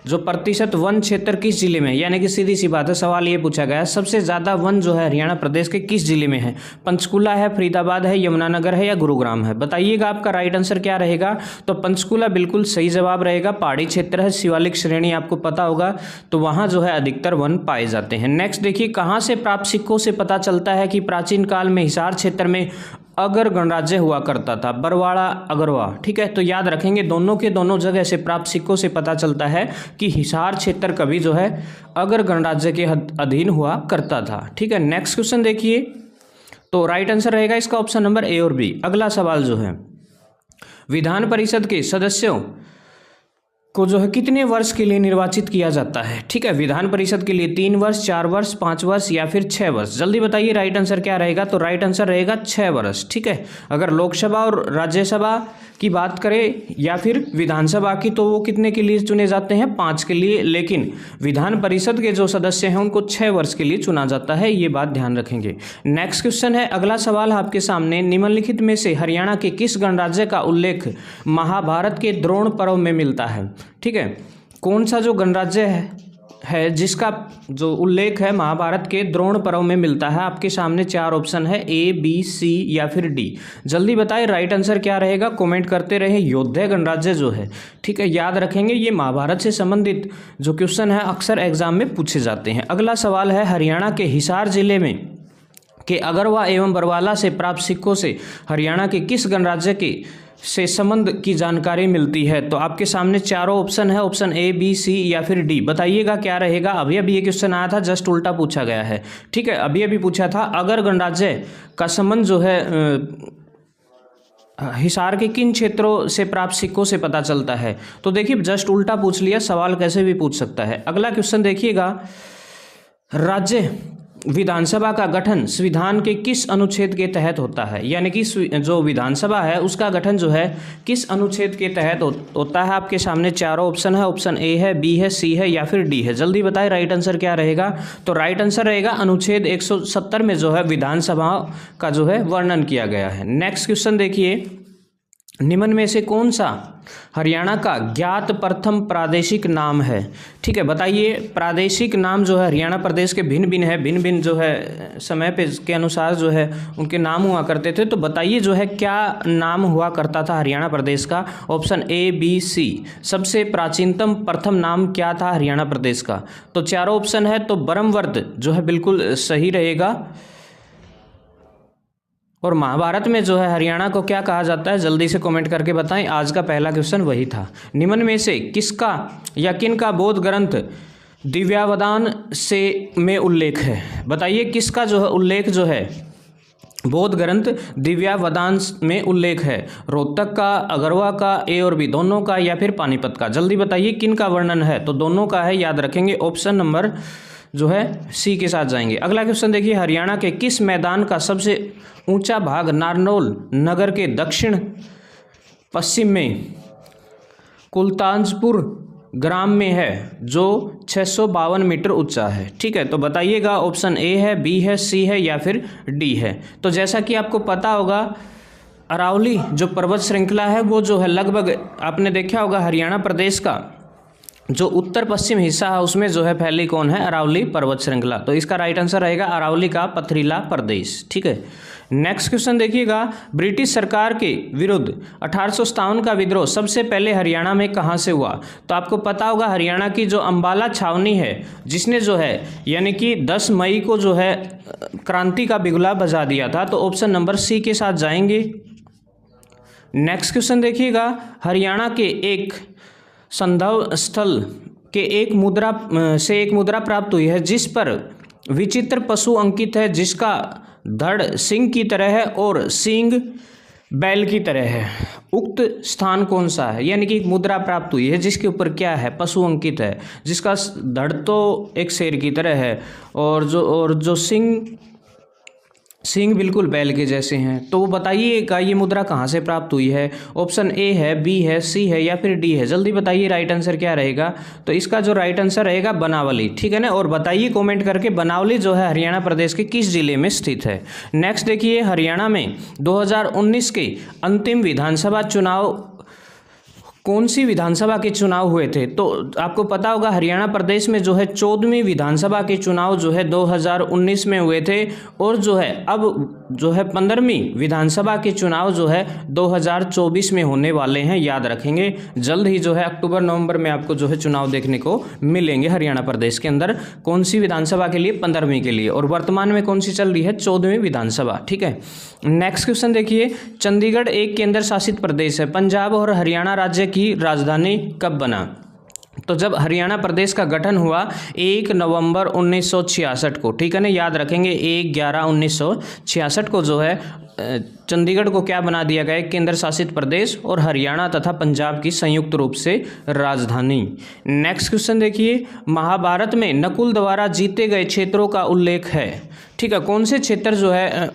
जो प्रतिशत वन क्षेत्र किस जिले में? यानी कि सीधी सी बात है, सवाल ये पूछा गया है सबसे ज़्यादा वन जो है हरियाणा प्रदेश के किस जिले में है? पंचकुला है, फरीदाबाद है, यमुनानगर है या गुरुग्राम है? बताइएगा आपका राइट आंसर क्या रहेगा। तो पंचकुला बिल्कुल सही जवाब रहेगा। पहाड़ी क्षेत्र है, शिवालिक श्रेणी आपको पता होगा, तो वहाँ जो है अधिकतर वन पाए जाते हैं। नेक्स्ट देखिए, कहाँ से प्राप्त सिक्कों से पता चलता है कि प्राचीन काल में हिसार क्षेत्र में अगर गणराज्य हुआ करता था? बरवाड़ा, अगरवा। ठीक है, तो याद रखेंगे दोनों के दोनों जगह से प्राप्त सिक्कों से पता चलता है कि हिसार क्षेत्र कभी जो है अगर गणराज्य के अधीन हुआ करता था। ठीक है, नेक्स्ट क्वेश्चन देखिए, तो राइट आंसर रहेगा इसका ऑप्शन नंबर ए और बी। अगला सवाल जो है, विधान परिषद के सदस्यों को जो है कितने वर्ष के लिए निर्वाचित किया जाता है? ठीक है, विधान परिषद के लिए 3 वर्ष, 4 वर्ष, 5 वर्ष या फिर 6 वर्ष? जल्दी बताइए राइट आंसर क्या रहेगा। तो राइट आंसर रहेगा 6 वर्ष। ठीक है, अगर लोकसभा और राज्यसभा की बात करें या फिर विधानसभा की, तो वो कितने के लिए चुने जाते हैं? 5 के लिए। लेकिन विधान परिषद के जो सदस्य हैं उनको 6 वर्ष के लिए चुना जाता है, ये बात ध्यान रखेंगे। नेक्स्ट क्वेश्चन है, अगला सवाल आपके सामने, निम्नलिखित में से हरियाणा के किस गणराज्य का उल्लेख महाभारत के द्रोण पर्व में मिलता है? ठीक है, कौन सा जो गणराज्य है जिसका जो उल्लेख है महाभारत के द्रोण पर्व में मिलता है? आपके सामने 4 ऑप्शन है, ए, बी, सी या फिर डी। जल्दी बताइए राइट आंसर क्या रहेगा, कमेंट करते रहे। योद्धा गणराज्य जो है, ठीक है, याद रखेंगे ये महाभारत से संबंधित जो क्वेश्चन है अक्सर एग्जाम में पूछे जाते हैं। अगला सवाल है, हरियाणा के हिसार जिले में के अगरवा एवं बरवाला से प्राप्त सिक्कों से हरियाणा के किस गणराज्य के से संबंध की जानकारी मिलती है? तो आपके सामने चारों ऑप्शन है, ऑप्शन ए, बी, सी या फिर डी। बताइएगा क्या रहेगा। अभी अभी ये क्वेश्चन आया था, जस्ट उल्टा पूछा गया है, ठीक है। अभी अभी पूछा था अगर गणराज्य का संबंध जो है हिसार के किन क्षेत्रों से प्राप्त सिक्कों से पता चलता है। तो देखिए जस्ट उल्टा पूछ लिया, सवाल कैसे भी पूछ सकता है। अगला क्वेश्चन देखिएगा, राज्य विधानसभा का गठन संविधान के किस अनुच्छेद के तहत होता है? यानी कि जो विधानसभा है उसका गठन जो है किस अनुच्छेद के तहत होता है? आपके सामने चारों ऑप्शन है, ऑप्शन ए है, बी है, सी है या फिर डी है। जल्दी बताएं राइट आंसर क्या रहेगा। तो राइट आंसर रहेगा अनुच्छेद 170 में जो है विधानसभा का जो है वर्णन किया गया है। नेक्स्ट क्वेश्चन देखिए, निम्न में से कौन सा हरियाणा का ज्ञात प्रथम प्रादेशिक नाम है? ठीक है, बताइए। प्रादेशिक नाम जो है हरियाणा प्रदेश के भिन्न भिन्न है, भिन्न भिन्न जो है समय पे के अनुसार जो है उनके नाम हुआ करते थे। तो बताइए जो है क्या नाम हुआ करता था हरियाणा प्रदेश का? ऑप्शन ए, बी, सी। सबसे प्राचीनतम प्रथम नाम क्या था हरियाणा प्रदेश का? तो चारों ऑप्शन है, तो ब्रह्मवर्त जो है बिल्कुल सही रहेगा। और महाभारत में जो है हरियाणा को क्या कहा जाता है? जल्दी से कमेंट करके बताएं। आज का पहला क्वेश्चन वही था। निम्न में से किसका या किन का बौद्ध ग्रंथ दिव्यावदान से में उल्लेख है? बताइए किसका जो है उल्लेख जो है बौद्ध ग्रंथ दिव्यावदान में उल्लेख है? रोहतक का, अगरवा का, ए और बी दोनों का या फिर पानीपत का? जल्दी बताइए किन का वर्णन है। तो दोनों का है, याद रखेंगे। ऑप्शन नंबर जो है सी के साथ जाएंगे। अगला क्वेश्चन देखिए, हरियाणा के किस मैदान का सबसे ऊंचा भाग नारनौल नगर के दक्षिण पश्चिम में कुलतानपुर ग्राम में है जो 652 मीटर ऊंचा है? ठीक है, तो बताइएगा ऑप्शन ए है, बी है, सी है या फिर डी है। तो जैसा कि आपको पता होगा अरावली जो पर्वत श्रृंखला है वो जो है लगभग आपने देखा होगा हरियाणा प्रदेश का जो उत्तर पश्चिम हिस्सा है उसमें जो है फैली कौन है? अरावली पर्वत श्रृंखला। तो इसका राइट आंसर रहेगा अरावली का पथरीला प्रदेश। ठीक है, नेक्स्ट क्वेश्चन देखिएगा, ब्रिटिश सरकार के विरुद्ध 1857 का विद्रोह सबसे पहले हरियाणा में कहां से हुआ? तो आपको पता होगा हरियाणा की जो अंबाला छावनी है जिसने जो है यानी कि 10 मई को जो है क्रांति का बिगुला बजा दिया था। तो ऑप्शन नंबर सी के साथ जाएंगे। नेक्स्ट क्वेश्चन देखिएगा, हरियाणा के एक संदर्भ स्थल के एक मुद्रा प्राप्त हुई है जिस पर विचित्र पशु अंकित है जिसका धड़ सिंह की तरह है और सींग बैल की तरह है। उक्त स्थान कौन सा है? यानी कि एक मुद्रा प्राप्त हुई है जिसके ऊपर क्या है? पशु अंकित है, जिसका धड़ तो एक शेर की तरह है और जो सिंह बिल्कुल बैल के जैसे हैं। तो वो बताइएगा ये मुद्रा कहाँ से प्राप्त हुई है? ऑप्शन ए है, बी है, सी है या फिर डी है। जल्दी बताइए राइट आंसर क्या रहेगा। तो इसका जो राइट आंसर रहेगा बनावली। ठीक है ना, और बताइए कमेंट करके बनावली जो है हरियाणा प्रदेश के किस जिले में स्थित है। नेक्स्ट देखिए, हरियाणा में 2019 के अंतिम विधानसभा चुनाव कौन सी विधानसभा के चुनाव हुए थे? तो आपको पता होगा हरियाणा प्रदेश में जो है 14वीं विधानसभा के चुनाव जो है 2019 में हुए थे और जो है अब जो है 15वीं विधानसभा के चुनाव जो है 2024 में होने वाले हैं। याद रखेंगे जल्द ही जो है अक्टूबर नवंबर में आपको जो है चुनाव देखने को मिलेंगे हरियाणा प्रदेश के अंदर। कौन सी विधानसभा के लिए? 15वीं के लिए। और वर्तमान में कौन सी चल रही है? 14वीं विधानसभा। ठीक है, नेक्स्ट क्वेश्चन देखिए, चंडीगढ़ एक केंद्र शासित प्रदेश है, पंजाब और हरियाणा राज्य की राजधानी कब बना? तो जब हरियाणा प्रदेश का गठन हुआ 1 नवंबर 1966 को। ठीक है ना, याद रखेंगे 1/11/1966 को जो है चंडीगढ़ को क्या बना दिया गया? केंद्र शासित प्रदेश और हरियाणा तथा पंजाब की संयुक्त रूप से राजधानी। नेक्स्ट क्वेश्चन देखिए, महाभारत में नकुल द्वारा जीते गए क्षेत्रों का उल्लेख है। ठीक है, कौन से क्षेत्र जो है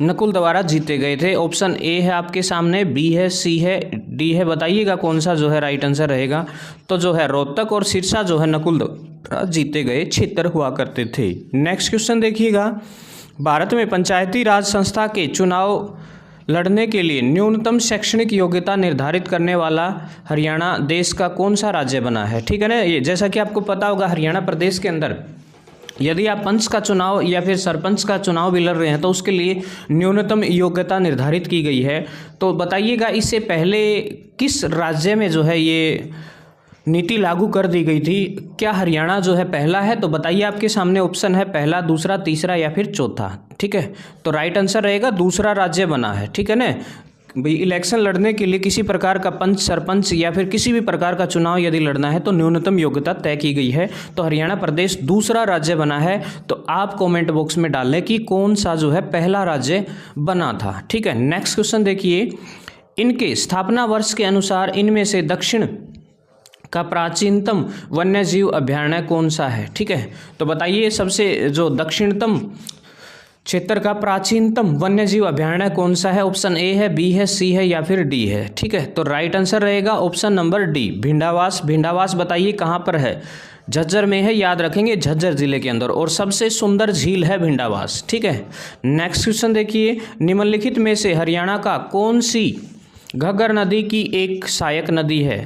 नकुल द्वारा जीते गए थे? ऑप्शन ए है आपके सामने, बी है, सी है, डी है। बताइएगा कौन सा जो है राइट आंसर रहेगा। तो जो है रोहतक और सिरसा जो है नकुल द्वारा जीते गए क्षेत्र हुआ करते थे। नेक्स्ट क्वेश्चन देखिएगा, भारत में पंचायती राज संस्था के चुनाव लड़ने के लिए न्यूनतम शैक्षणिक योग्यता निर्धारित करने वाला हरियाणा देश का कौन सा राज्य बना है। ठीक है ना, ये जैसा कि आपको पता होगा हरियाणा प्रदेश के अंदर यदि आप पंच का चुनाव या फिर सरपंच का चुनाव भी लड़ रहे हैं तो उसके लिए न्यूनतम योग्यता निर्धारित की गई है। तो बताइएगा इससे पहले किस राज्य में जो है ये नीति लागू कर दी गई थी। क्या हरियाणा जो है पहला है? तो बताइए, आपके सामने ऑप्शन है पहला, दूसरा, तीसरा या फिर चौथा। ठीक है, तो राइट आंसर रहेगा दूसरा राज्य बना है। ठीक है ना भाई, इलेक्शन लड़ने के लिए किसी प्रकार का पंच, सरपंच या फिर किसी भी प्रकार का चुनाव यदि लड़ना है तो न्यूनतम योग्यता तय की गई है। तो हरियाणा प्रदेश दूसरा राज्य बना है। तो आप कमेंट बॉक्स में डाल लें कि कौन सा जो है पहला राज्य बना था। ठीक है, नेक्स्ट क्वेश्चन देखिए, इनके स्थापना वर्ष के अनुसार इनमें से दक्षिण का प्राचीनतम वन्यजीव अभयारण्य कौन सा है। ठीक है, तो बताइए सबसे जो दक्षिणतम क्षेत्र का प्राचीनतम वन्यजीव अभयारण्य कौन सा है। ऑप्शन ए है, बी है, सी है या फिर डी है। ठीक है, तो राइट आंसर रहेगा option number D, Bhindawas. Bhindawas बताइए कहाँ पर है? झज्जर में है, याद रखेंगे झज्जर जिले के अंदर, और सबसे सुंदर झील है भिंडावास। ठीक है, नेक्स्ट क्वेश्चन देखिए, निम्नलिखित में से हरियाणा का कौन सी घग्गर नदी की एक सहायक नदी है।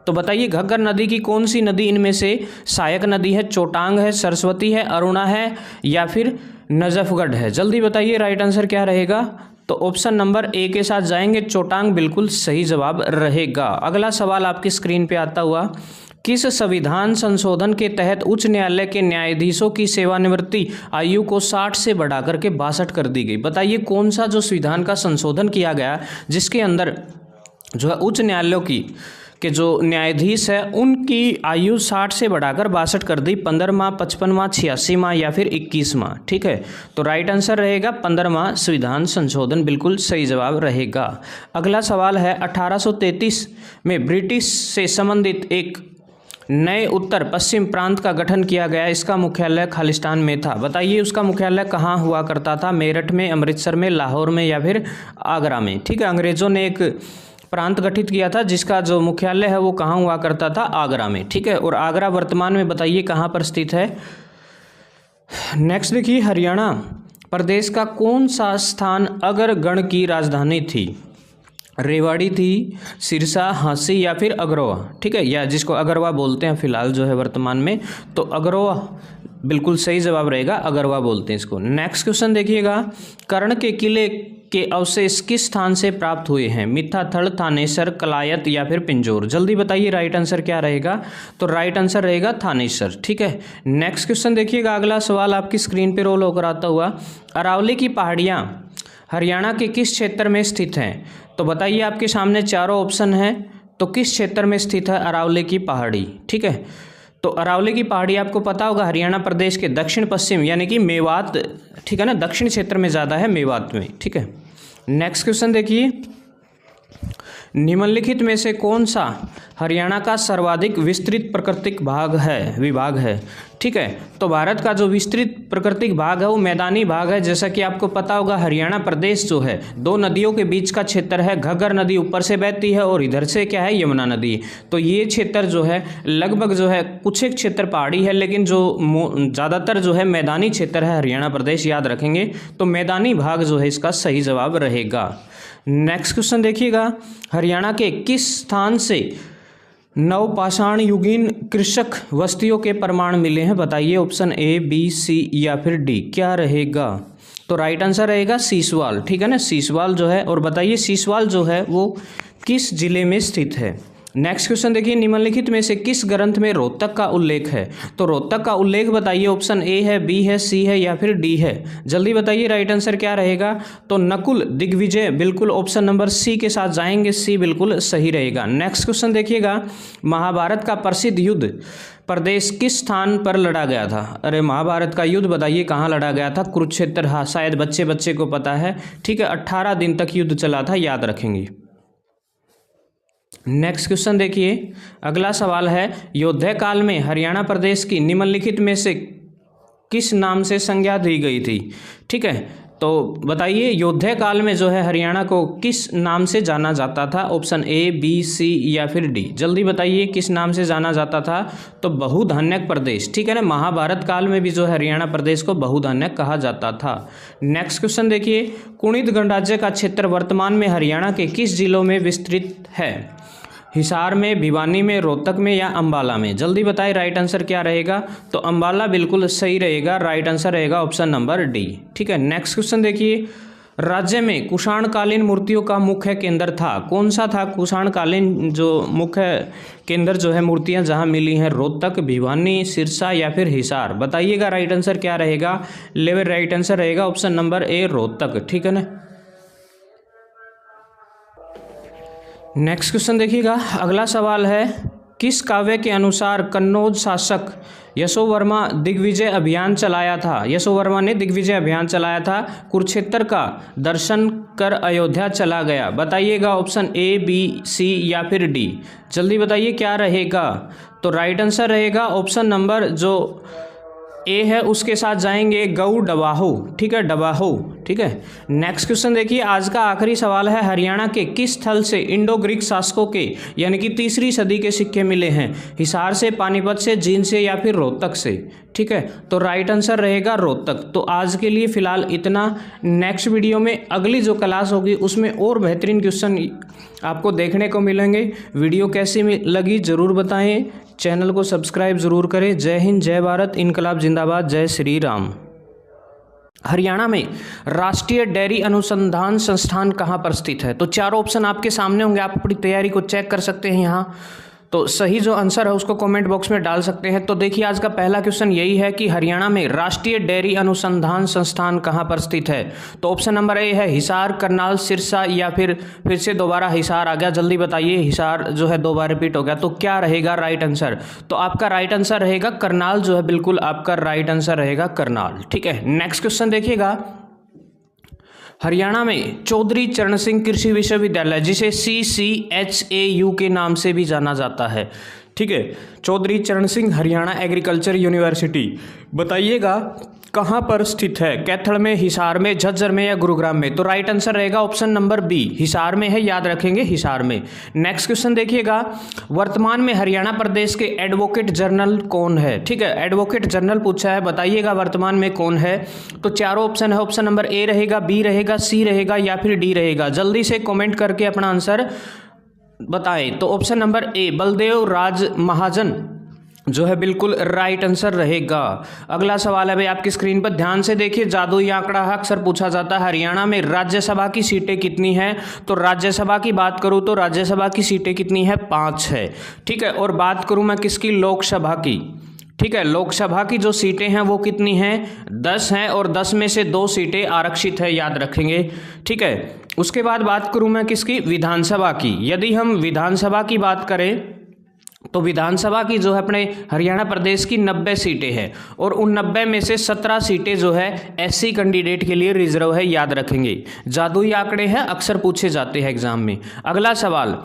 तो बताइए घग्गर नदी की कौन सी नदी इनमें से सहायक नदी है। चोटांग है, सरस्वती है, अरुणा है या फिर नजफगढ़ है। जल्दी बताइए राइट आंसर क्या रहेगा। तो ऑप्शन नंबर ए के साथ जाएंगे, चोटांग बिल्कुल सही जवाब रहेगा। अगला सवाल आपकी स्क्रीन पे आता हुआ, किस संविधान संशोधन के तहत उच्च न्यायालय के न्यायाधीशों की सेवानिवृत्ति आयु को 60 से बढ़ाकर के 62 कर दी गई। बताइए कौन सा जो संविधान का संशोधन किया गया जिसके अंदर जो है उच्च न्यायालयों की के जो न्यायाधीश है उनकी आयु 60 से बढ़ाकर 62 कर दी। 15वां, 55वां, 86वां या फिर 21वां। ठीक है, तो राइट आंसर रहेगा 15वां संविधान संशोधन, बिल्कुल सही जवाब रहेगा। अगला सवाल है, 1833 में ब्रिटिश से संबंधित एक नए उत्तर पश्चिम प्रांत का गठन किया गया। इसका मुख्यालय खालिस्तान में था। बताइए उसका मुख्यालय कहाँ हुआ करता था। मेरठ में, अमृतसर में, लाहौर में या फिर आगरा में। ठीक है, अंग्रेजों ने एक प्रांत गठित किया था जिसका जो मुख्यालय है वो कहाँ हुआ करता था, आगरा में। ठीक है, और आगरा वर्तमान में बताइए कहाँ पर स्थित है। नेक्स्ट देखिए, हरियाणा प्रदेश का कौन सा स्थान अगर गण की राजधानी थी। रेवाड़ी थी, सिरसा, हांसी या फिर अगरवा। ठीक है, या जिसको अगरवा बोलते हैं फिलहाल जो है वर्तमान में, तो अगरवा बिल्कुल सही जवाब रहेगा, अगरवा बोलते हैं इसको। नेक्स्ट क्वेश्चन देखिएगा, कर्ण के किले के अवशेष किस स्थान से प्राप्त हुए हैं। मिथ्याथल, थानेसर, कलायत या फिर पिंजौर। जल्दी बताइए राइट आंसर क्या रहेगा। तो राइट आंसर रहेगा थानेसर। ठीक है, नेक्स्ट क्वेश्चन देखिएगा, अगला सवाल आपकी स्क्रीन पे रोल होकर आता हुआ, अरावली की पहाड़ियाँ हरियाणा के किस क्षेत्र में स्थित हैं। तो बताइए आपके सामने चारों ऑप्शन हैं, तो किस क्षेत्र में स्थित है अरावली की पहाड़ी। ठीक है, तो अरावली की पहाड़ी आपको पता होगा हरियाणा प्रदेश के दक्षिण पश्चिम यानी कि मेवात, ठीक है ना, दक्षिण क्षेत्र में ज़्यादा है, मेवात में। ठीक है, नेक्स्ट क्वेश्चन देखिए, निम्नलिखित में से कौन सा हरियाणा का सर्वाधिक विस्तृत प्राकृतिक विभाग है। ठीक है, तो भारत का जो विस्तृत प्राकृतिक भाग है वो मैदानी भाग है। जैसा कि आपको पता होगा हरियाणा प्रदेश जो है दो नदियों के बीच का क्षेत्र है। घग्गर नदी ऊपर से बहती है और इधर से क्या है, यमुना नदी। तो ये क्षेत्र जो है लगभग जो है कुछ एक क्षेत्र पहाड़ी है, लेकिन जो ज़्यादातर जो है मैदानी क्षेत्र है हरियाणा प्रदेश, याद रखेंगे। तो मैदानी भाग जो है इसका सही जवाब रहेगा। नेक्स्ट क्वेश्चन देखिएगा, हरियाणा के किस स्थान से नवपाषाण युगीन कृषक बस्तियों के प्रमाण मिले हैं। बताइए ऑप्शन ए, बी, सी या फिर डी क्या रहेगा। तो राइट आंसर रहेगा सीसवाल। ठीक है ना, सीसवाल जो है, और बताइए सीसवाल जो है वो किस जिले में स्थित है। नेक्स्ट क्वेश्चन देखिए, निम्नलिखित में से किस ग्रंथ में रोहतक का उल्लेख है। तो रोहतक का उल्लेख बताइए, ऑप्शन ए है, बी है, सी है या फिर डी है। जल्दी बताइए राइट आंसर क्या रहेगा। तो नकुल दिग्विजय, बिल्कुल ऑप्शन नंबर सी के साथ जाएंगे, सी बिल्कुल सही रहेगा। नेक्स्ट क्वेश्चन देखिएगा, महाभारत का प्रसिद्ध युद्ध प्रदेश किस स्थान पर लड़ा गया था। अरे महाभारत का युद्ध बताइए कहाँ लड़ा गया था। कुरुक्षेत्र। हाँ, शायद बच्चे को पता है। ठीक है, 18 दिन तक युद्ध चला था, याद रखेंगे। नेक्स्ट क्वेश्चन देखिए, अगला सवाल है, योद्धा काल में हरियाणा प्रदेश की निम्नलिखित में से किस नाम से संज्ञा दी गई थी। ठीक है, तो बताइए योद्धा काल में जो है हरियाणा को किस नाम से जाना जाता था? ऑप्शन ए, बी, सी या फिर डी। जल्दी बताइए किस नाम से जाना जाता था? तो बहुधान्यक प्रदेश, ठीक है ना। महाभारत काल में भी जो है हरियाणा प्रदेश को बहुधान्यक कहा जाता था। नेक्स्ट क्वेश्चन देखिए, कुणित गणराज्य का क्षेत्र वर्तमान में हरियाणा के किस जिलों में विस्तृत है? हिसार में, भिवानी में, रोहतक में या अंबाला में? जल्दी बताएं राइट आंसर क्या रहेगा? तो अंबाला बिल्कुल सही रहेगा, राइट आंसर रहेगा ऑप्शन नंबर डी, ठीक है। नेक्स्ट क्वेश्चन देखिए, राज्य में कुषाणकालीन मूर्तियों का मुख्य केंद्र था, कौन सा था कुषाणकालीन जो मुख्य केंद्र जो है मूर्तियां जहां मिली हैं? रोहतक, भिवानी, सिरसा या फिर हिसार? बताइएगा राइट आंसर क्या रहेगा? लेवल राइट आंसर रहेगा ऑप्शन नंबर ए, रोहतक, ठीक है ना। नेक्स्ट क्वेश्चन देखिएगा, अगला सवाल है, किस काव्य के अनुसार कन्नौज शासक यशोवर्मा दिग्विजय अभियान चलाया था? यशोवर्मा ने दिग्विजय अभियान चलाया था, कुरुक्षेत्र का दर्शन कर अयोध्या चला गया। बताइएगा ऑप्शन ए, बी, सी या फिर डी। जल्दी बताइए क्या रहेगा? तो राइट आंसर रहेगा ऑप्शन नंबर जो ए है उसके साथ जाएंगे गऊ डबाहो, ठीक है, डबाहो, ठीक है। नेक्स्ट क्वेश्चन देखिए, आज का आखिरी सवाल है, हरियाणा के किस स्थल से इंडो ग्रीक शासकों के यानी कि 3री सदी के सिक्के मिले हैं? हिसार से, पानीपत से, जींद से या फिर रोहतक से? ठीक है, तो राइट आंसर रहेगा रोहतक। तो आज के लिए फिलहाल इतना। नेक्स्ट वीडियो में अगली जो क्लास होगी उसमें और बेहतरीन क्वेश्चन आपको देखने को मिलेंगे। वीडियो कैसी लगी ज़रूर बताएं, चैनल को सब्सक्राइब ज़रूर करें। जय हिंद, जय भारत, इनकलाब जिंदाबाद, जय श्री राम। हरियाणा में राष्ट्रीय डेयरी अनुसंधान संस्थान कहाँ पर स्थित है? तो चारों ऑप्शन आपके सामने होंगे, आप अपनी तैयारी को चेक कर सकते हैं यहाँ। तो सही जो आंसर है उसको कमेंट बॉक्स में डाल सकते हैं। तो देखिए आज का पहला क्वेश्चन यही है कि हरियाणा में राष्ट्रीय डेयरी अनुसंधान संस्थान कहाँ पर स्थित है? तो ऑप्शन नंबर ए है हिसार, करनाल, सिरसा या फिर से दोबारा हिसार आ गया। जल्दी बताइए, हिसार जो है 2 बार रिपीट हो गया, तो क्या रहेगा राइट आंसर? तो आपका राइट आंसर रहेगा करनाल, जो है बिल्कुल आपका राइट आंसर रहेगा करनाल, ठीक है। नेक्स्ट क्वेश्चन देखिएगा, हरियाणा में चौधरी चरण सिंह कृषि विश्वविद्यालय, जिसे CCHAU के नाम से भी जाना जाता है, ठीक है, चौधरी चरण सिंह हरियाणा एग्रीकल्चर यूनिवर्सिटी, बताइएगा कहाँ पर स्थित है? कैथल में, हिसार में, झज्जर में या गुरुग्राम में? तो राइट आंसर रहेगा ऑप्शन नंबर बी, हिसार में है, याद रखेंगे हिसार में। नेक्स्ट क्वेश्चन देखिएगा, वर्तमान में हरियाणा प्रदेश के एडवोकेट जनरल कौन है? ठीक है, एडवोकेट जनरल पूछा है, बताइएगा वर्तमान में कौन है? तो चारों ऑप्शन है, ऑप्शन नंबर ए रहेगा, बी रहेगा, सी रहेगा या फिर डी रहेगा। जल्दी से कॉमेंट करके अपना आंसर बताएं। तो ऑप्शन नंबर ए बलदेव राज महाजन जो है बिल्कुल राइट आंसर रहेगा। अगला सवाल है भाई आपकी स्क्रीन पर ध्यान से देखिए, जादुई आंकड़ा अक्सर पूछा जाता है, हरियाणा में राज्यसभा की सीटें कितनी हैं? तो राज्यसभा की बात करूं तो राज्यसभा की सीटें कितनी है? 5 है, ठीक है। और बात करूं मैं किसकी? लोकसभा की, ठीक है। लोकसभा की जो सीटें हैं वो कितनी हैं? 10 हैं और 10 में से 2 सीटें आरक्षित है, याद रखेंगे, ठीक है। उसके बाद बात करूं मैं किसकी? विधानसभा की। यदि हम विधानसभा की बात करें तो विधानसभा की जो है अपने हरियाणा प्रदेश की 90 सीटें हैं और उन 90 में से 17 सीटें जो है SC कैंडिडेट के लिए रिजर्व है, याद रखेंगे। जादुई आंकड़े हैं, अक्सर पूछे जाते हैं एग्जाम में। अगला सवाल,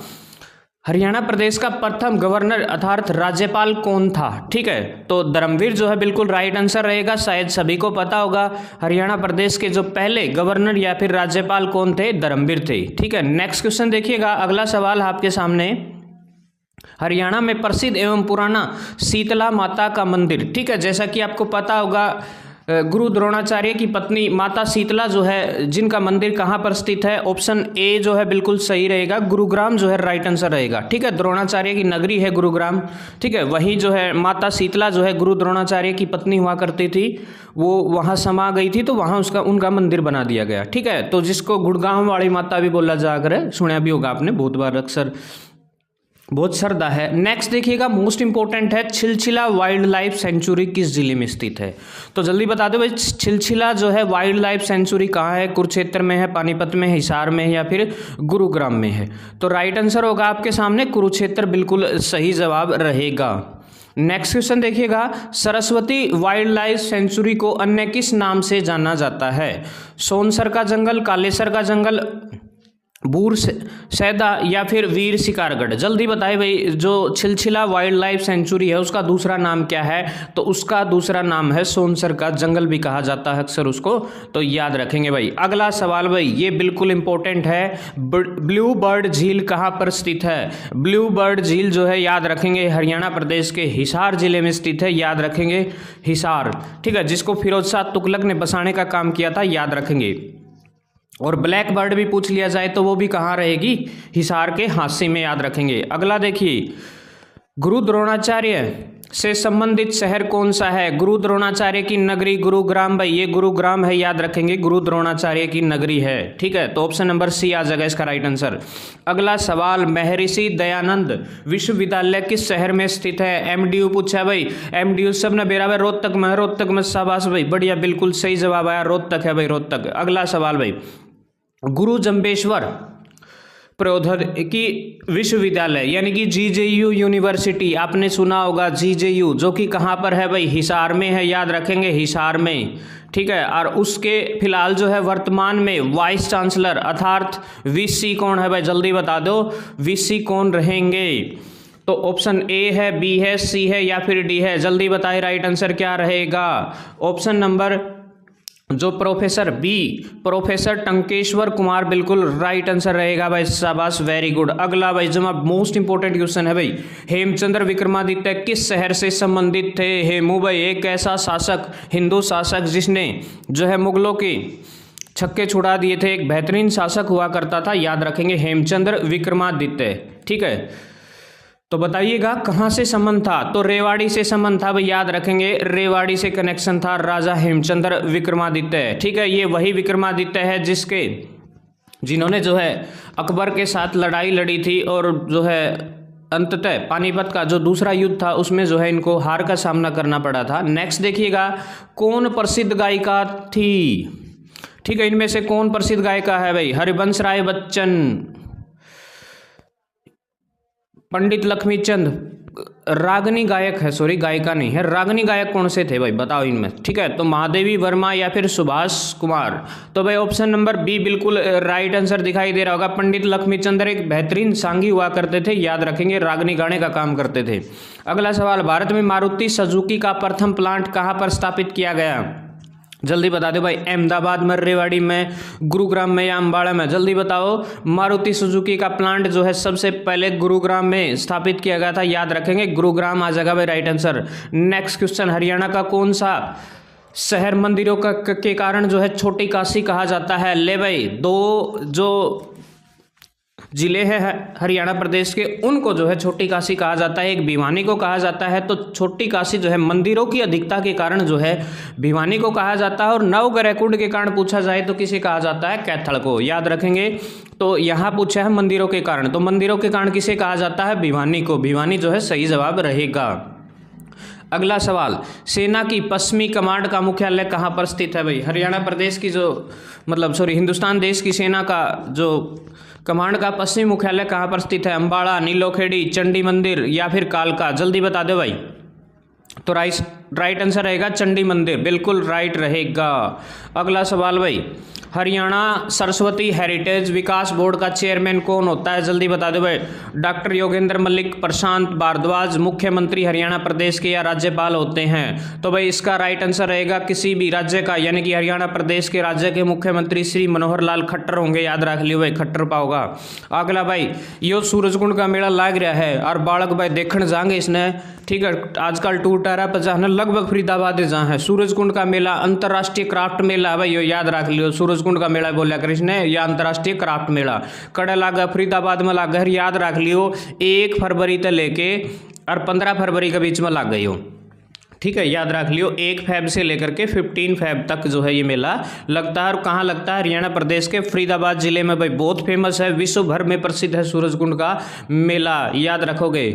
हरियाणा प्रदेश का प्रथम गवर्नर अर्थात राज्यपाल कौन था? ठीक है, तो धर्मवीर जो है बिल्कुल राइट आंसर रहेगा, शायद सभी को पता होगा हरियाणा प्रदेश के जो पहले गवर्नर या फिर राज्यपाल कौन थे? धर्मवीर थे, ठीक है। नेक्स्ट क्वेश्चन देखिएगा, अगला सवाल आपके सामने, हरियाणा में प्रसिद्ध एवं पुराना शीतला माता का मंदिर, ठीक है, जैसा कि आपको पता होगा गुरु द्रोणाचार्य की पत्नी माता शीतला जो है जिनका मंदिर कहाँ पर स्थित है? ऑप्शन ए जो है बिल्कुल सही रहेगा, गुरुग्राम जो है राइट आंसर रहेगा, ठीक है। द्रोणाचार्य की नगरी है गुरुग्राम, ठीक है, वहीं जो है माता शीतला जो है गुरु द्रोणाचार्य की पत्नी हुआ करती थी, वो वहाँ समा गई थी तो वहाँ उनका मंदिर बना दिया गया, ठीक है। तो जिसको गुड़गांव वाली माता भी बोला जाकर है, सुना भी होगा आपने बहुत बार, अक्सर बहुत श्रद्धा है। नेक्स्ट देखिएगा, मोस्ट इंपॉर्टेंट है, छिलछिला वाइल्ड लाइफ सेंचुरी किस जिले में स्थित है? तो जल्दी बता दो भाई, छिलछिला जो है वाइल्ड लाइफ सेंचुरी कहाँ है? कुरुक्षेत्र में है, पानीपत में है, हिसार में है या फिर गुरुग्राम में है? तो राइट आंसर होगा आपके सामने कुरुक्षेत्र, बिल्कुल सही जवाब रहेगा। नेक्स्ट क्वेश्चन देखिएगा, सरस्वती वाइल्ड लाइफ सेंचुरी को अन्य किस नाम से जाना जाता है? सोनसर का जंगल, कालेसर का जंगल, बूर सैदा या फिर वीर शिकारगढ़, जल्दी बताए भाई। जो छिलछिला वाइल्ड लाइफ सेंचुरी है उसका दूसरा नाम क्या है? तो उसका दूसरा नाम है सोनसर का जंगल भी कहा जाता है अक्सर उसको, तो याद रखेंगे भाई। अगला सवाल भाई, ये बिल्कुल इंपॉर्टेंट है। ब्लू बर्ड झील कहाँ पर स्थित है? ब्लू बर्ड झील जो है याद रखेंगे हरियाणा प्रदेश के हिसार जिले में स्थित है, याद रखेंगे हिसार, ठीक है, जिसको फिरोज शाह तुगलक ने बसाने का काम किया था, याद रखेंगे। और ब्लैक बर्ड भी पूछ लिया जाए तो वो भी कहाँ रहेगी? हिसार के हांसी में, याद रखेंगे। अगला देखिए, गुरु द्रोणाचार्य से संबंधित शहर कौन सा है? गुरु द्रोणाचार्य की नगरी गुरुग्राम भाई, ये गुरुग्राम है, याद रखेंगे, गुरु द्रोणाचार्य की नगरी है, ठीक है। तो ऑप्शन नंबर सी आ जाएगा इसका राइट आंसर। अगला सवाल, महर्षि दयानंद विश्वविद्यालय किस शहर में स्थित है? एमडीयू पूछा भाई, एमडीयू सब ने बेरा भाई, रोहतक में, रोहतक में, शाबाश भाई, बढ़िया, बिल्कुल सही जवाब आया, रोहतक है भाई, रोहतक। अगला सवाल भाई, गुरु जम्बेश्वर प्रौद्योगिकी विश्वविद्यालय यानी कि जीजेयू यूनिवर्सिटी, आपने सुना होगा जीजेयू, जो कि कहाँ पर है भाई? हिसार में है, याद रखेंगे, हिसार में, ठीक है। और उसके फिलहाल जो है वर्तमान में वाइस चांसलर अर्थात वीसी कौन है भाई? जल्दी बता दो, वीसी कौन रहेंगे? तो ऑप्शन ए है, बी है, सी है या फिर डी है? जल्दी बताएं राइट आंसर क्या रहेगा। ऑप्शन नंबर जो professor B, professor Tankeshwar Kumar, बिल्कुल राइट आंसर रहेगा भाई, शाबाश, वेरी गुड। अगला भाई जनाब मोस्ट इंपोर्टेंट क्वेश्चन है भाई, हेमचंद्र विक्रमादित्य किस शहर से संबंधित थे? हेमू भाई एक ऐसा शासक, हिंदू शासक जिसने जो है मुगलों के छक्के छुड़ा दिए थे, एक बेहतरीन शासक हुआ करता था, याद रखेंगे, हेमचंद्र विक्रमादित्य, ठीक है। तो बताइएगा कहाँ से संबंध था? तो रेवाड़ी से संबंध था भाई, याद रखेंगे, रेवाड़ी से कनेक्शन था राजा हेमचंद्र विक्रमादित्य, ठीक है। ये वही विक्रमादित्य है जिन्होंने जो है अकबर के साथ लड़ाई लड़ी थी और जो है अंततः पानीपत का जो दूसरा युद्ध था उसमें जो है इनको हार का सामना करना पड़ा था। नेक्स्ट देखिएगा, कौन प्रसिद्ध गायिका थी? ठीक है, इनमें से कौन प्रसिद्ध गायिका है भाई? हरिवंश राय बच्चन, पंडित लक्ष्मीचंद, रागनी गायक है, सॉरी गायिका नहीं है, रागनी गायक कौन से थे भाई, बताओ इनमें, ठीक है। तो महादेवी वर्मा या फिर सुभाष कुमार। तो भाई ऑप्शन नंबर बी बिल्कुल राइट आंसर दिखाई दे रहा होगा। पंडित लक्ष्मीचंद एक बेहतरीन सांगी हुआ करते थे, याद रखेंगे, रागनी गाने का काम करते थे। अगला सवाल, भारत में मारुति सुजुकी का प्रथम प्लांट कहाँ पर स्थापित किया गया? जल्दी बता दो भाई, अहमदाबाद में, रेवाड़ी में, गुरुग्राम में या अम्बाड़ा में? जल्दी बताओ। मारुति सुजुकी का प्लांट जो है सबसे पहले गुरुग्राम में स्थापित किया गया था, याद रखेंगे, गुरुग्राम आ जाएगा भाई right answer. Next question, Haryana का कौन सा शहर मंदिरों के कारण जो है छोटी काशी कहा जाता है? ले भाई, दो जो जिले हैं हरियाणा प्रदेश के उनको जो है छोटी काशी कहा जाता है, एक भिवानी को कहा जाता है। तो छोटी काशी जो है मंदिरों की अधिकता के कारण जो है भिवानी को कहा जाता है, और नवग्रह कुंड के कारण पूछा जाए तो किसे कहा जाता है? कैथल को, याद रखेंगे। तो यहाँ पूछा है मंदिरों के कारण, तो मंदिरों के कारण किसे कहा जाता है? भिवानी को, भिवानी जो है सही जवाब रहेगा। अगला सवाल, सेना की पश्चिमी कमांड का मुख्यालय कहाँ पर स्थित है भाई? हरियाणा प्रदेश की जो हिंदुस्तान देश की सेना का जो कमांड का पश्चिमी मुख्यालय कहाँ पर स्थित है? अम्बाड़ा, नीलोखेड़ी, चंडी मंदिर या फिर कालका? जल्दी बता दो भाई। तो राइट आंसर रहेगा चंडी मंदिर, बिल्कुल राइट रहेगा। अगला सवाल भाई, हरियाणा सरस्वती हेरिटेज विकास बोर्ड का चेयरमैन कौन होता है? जल्दी बता दो भाई। डॉक्टर योगेंद्र मलिक, प्रशांत भारद्वाज, मुख्यमंत्री हरियाणा प्रदेश के या राज्यपाल होते हैं? तो भाई इसका राइट आंसर रहेगा किसी भी राज्य का, यानी कि हरियाणा प्रदेश के राज्य के मुख्यमंत्री श्री मनोहर लाल खट्टर होंगे, याद रख लियो भाई, खट्टर पाओगा। अगला भाई, यो सूरजकुंड का मेला लाग रहा है और बालक भाई देखने जाएंगे इसने, ठीक है, आजकल टूर टारा पर जाना लगभग फरीदाबाद जहाँ है सूरजकुंड का मेला, अंतर्राष्ट्रीय क्राफ्ट मेला भाई, यो याद रख लियो, सूरजकुंड का मेला बोला कृष्ण या अंतर्राष्ट्रीय क्राफ्ट मेला कड़ा लागा फरीदाबाद में लागा, याद रख लियो, 1 फरवरी तक लेके और 15 फरवरी के बीच में लाग गई हो, ठीक है, याद रख लियो। 1 फेब से लेकर के 15 फेब तक जो है ये मेला लगता है। और कहाँ लगता है? हरियाणा प्रदेश के फरीदाबाद जिले में भाई, बहुत फेमस है, विश्व भर में प्रसिद्ध है सूरजकुंड का मेला, याद रखोगे,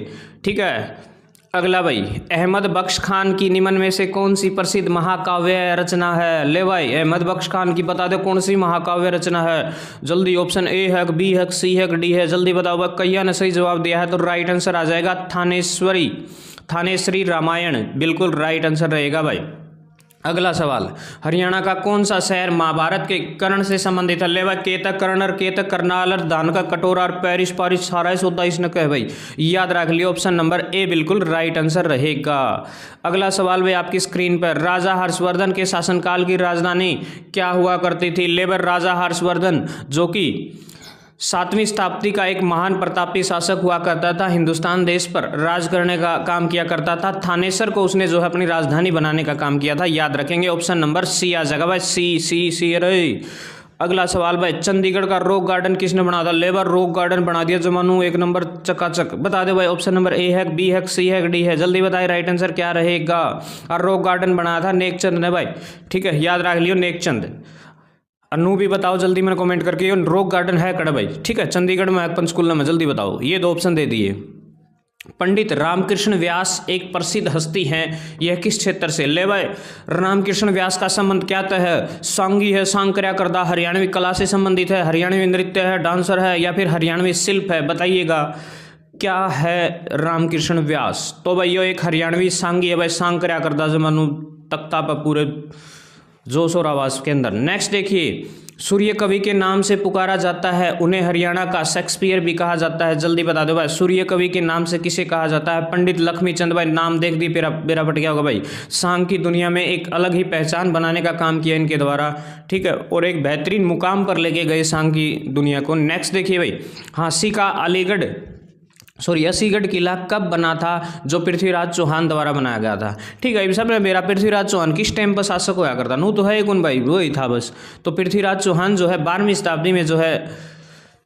ठीक है। अगला भाई, अहमद बख्श खान की निम्न में से कौन सी प्रसिद्ध महाकाव्य रचना है? ले भाई, अहमद बख्श खान की बता दो कौन सी महाकाव्य रचना है? जल्दी, ऑप्शन ए है, बी है, सी है, डी है? जल्दी बताओ भाई। कैया ने सही जवाब दिया है, तो राइट आंसर आ जाएगा थानेश्वरी रामायण, बिल्कुल राइट आंसर रहेगा भाई। अगला सवाल, हरियाणा का कौन सा शहर महाभारत के कर्ण से संबंधित है? ले भाई, केतक, कर्नर, केतक, करनाल, धानका, कटोरा और पैरिस, पारिस, सारा होता इसने कहे भाई, याद रख लियो, ऑप्शन नंबर ए बिल्कुल राइट आंसर रहेगा। अगला सवाल भाई आपकी स्क्रीन पर, राजा हर्षवर्धन के शासनकाल की राजधानी क्या हुआ करती थी? लेबर, राजा हर्षवर्धन जो कि 7वीं शताब्दी का एक महान प्रतापी शासक हुआ करता था, हिंदुस्तान देश पर राज करने का काम किया करता था, थानेसर को उसने जो है अपनी राजधानी बनाने का काम किया था, याद रखेंगे, ऑप्शन नंबर सी आ जाएगा भाई, सी अरे। अगला सवाल भाई, चंडीगढ़ का रॉक गार्डन किसने बनाया था? लेबर, रॉक गार्डन बना दिया जमानू, एक नंबर चकाचक, बता दे भाई, ऑप्शन नंबर ए है, बी है, सी है, डी है, जल्दी बताए राइट आंसर क्या रहेगा। और रॉक गार्डन बनाया था नेकचंद ने भाई, ठीक है, याद रख लियो नेकचंद। अनु भी बताओ जल्दी, मैंने कमेंट करके, रॉक गार्डन है कड़ा भाई, ठीक है, चंडीगढ़ में, पंचकुला में, जल्दी बताओ, ये 2 ऑप्शन दे दिए। पंडित रामकृष्ण व्यास एक प्रसिद्ध हस्ती हैं, यह किस क्षेत्र से? ले भाई, रामकृष्ण व्यास का संबंध क्या तय है? सांगी है, सांग क्रिया करदा, हरियाणवी कला से संबंधित है, हरियाणवी नृत्य है, डांसर है, या फिर हरियाणवी शिल्प है, बताइएगा क्या है रामकृष्ण व्यास? तो भाई ये एक हरियाणवी सांगी है भाई, सांग क्रिया करदा जमानू तख्ता पर पूरे जोश और आवाज के अंदर। नेक्स्ट देखिए, सूर्य कवि के नाम से पुकारा जाता है, उन्हें हरियाणा का शेक्सपियर भी कहा जाता है, जल्दी बता दो भाई, सूर्य कवि के नाम से किसे कहा जाता है? पंडित लक्ष्मीचंद भाई, नाम देख दी बेरा पट गया होगा भाई, सांग की दुनिया में एक अलग ही पहचान बनाने का काम किया इनके द्वारा, ठीक है, और एक बेहतरीन मुकाम पर लेके गए सांग की दुनिया को। नेक्स्ट देखिए भाई, असीगढ़ किला कब बना था, जो पृथ्वीराज चौहान द्वारा बनाया गया था? ठीक है, सब मेरा पृथ्वीराज चौहान किस टाइम पर शासक होया करता? नू तो है कौन भाई, वही था बस। तो पृथ्वीराज चौहान जो है 12वीं शताब्दी में जो है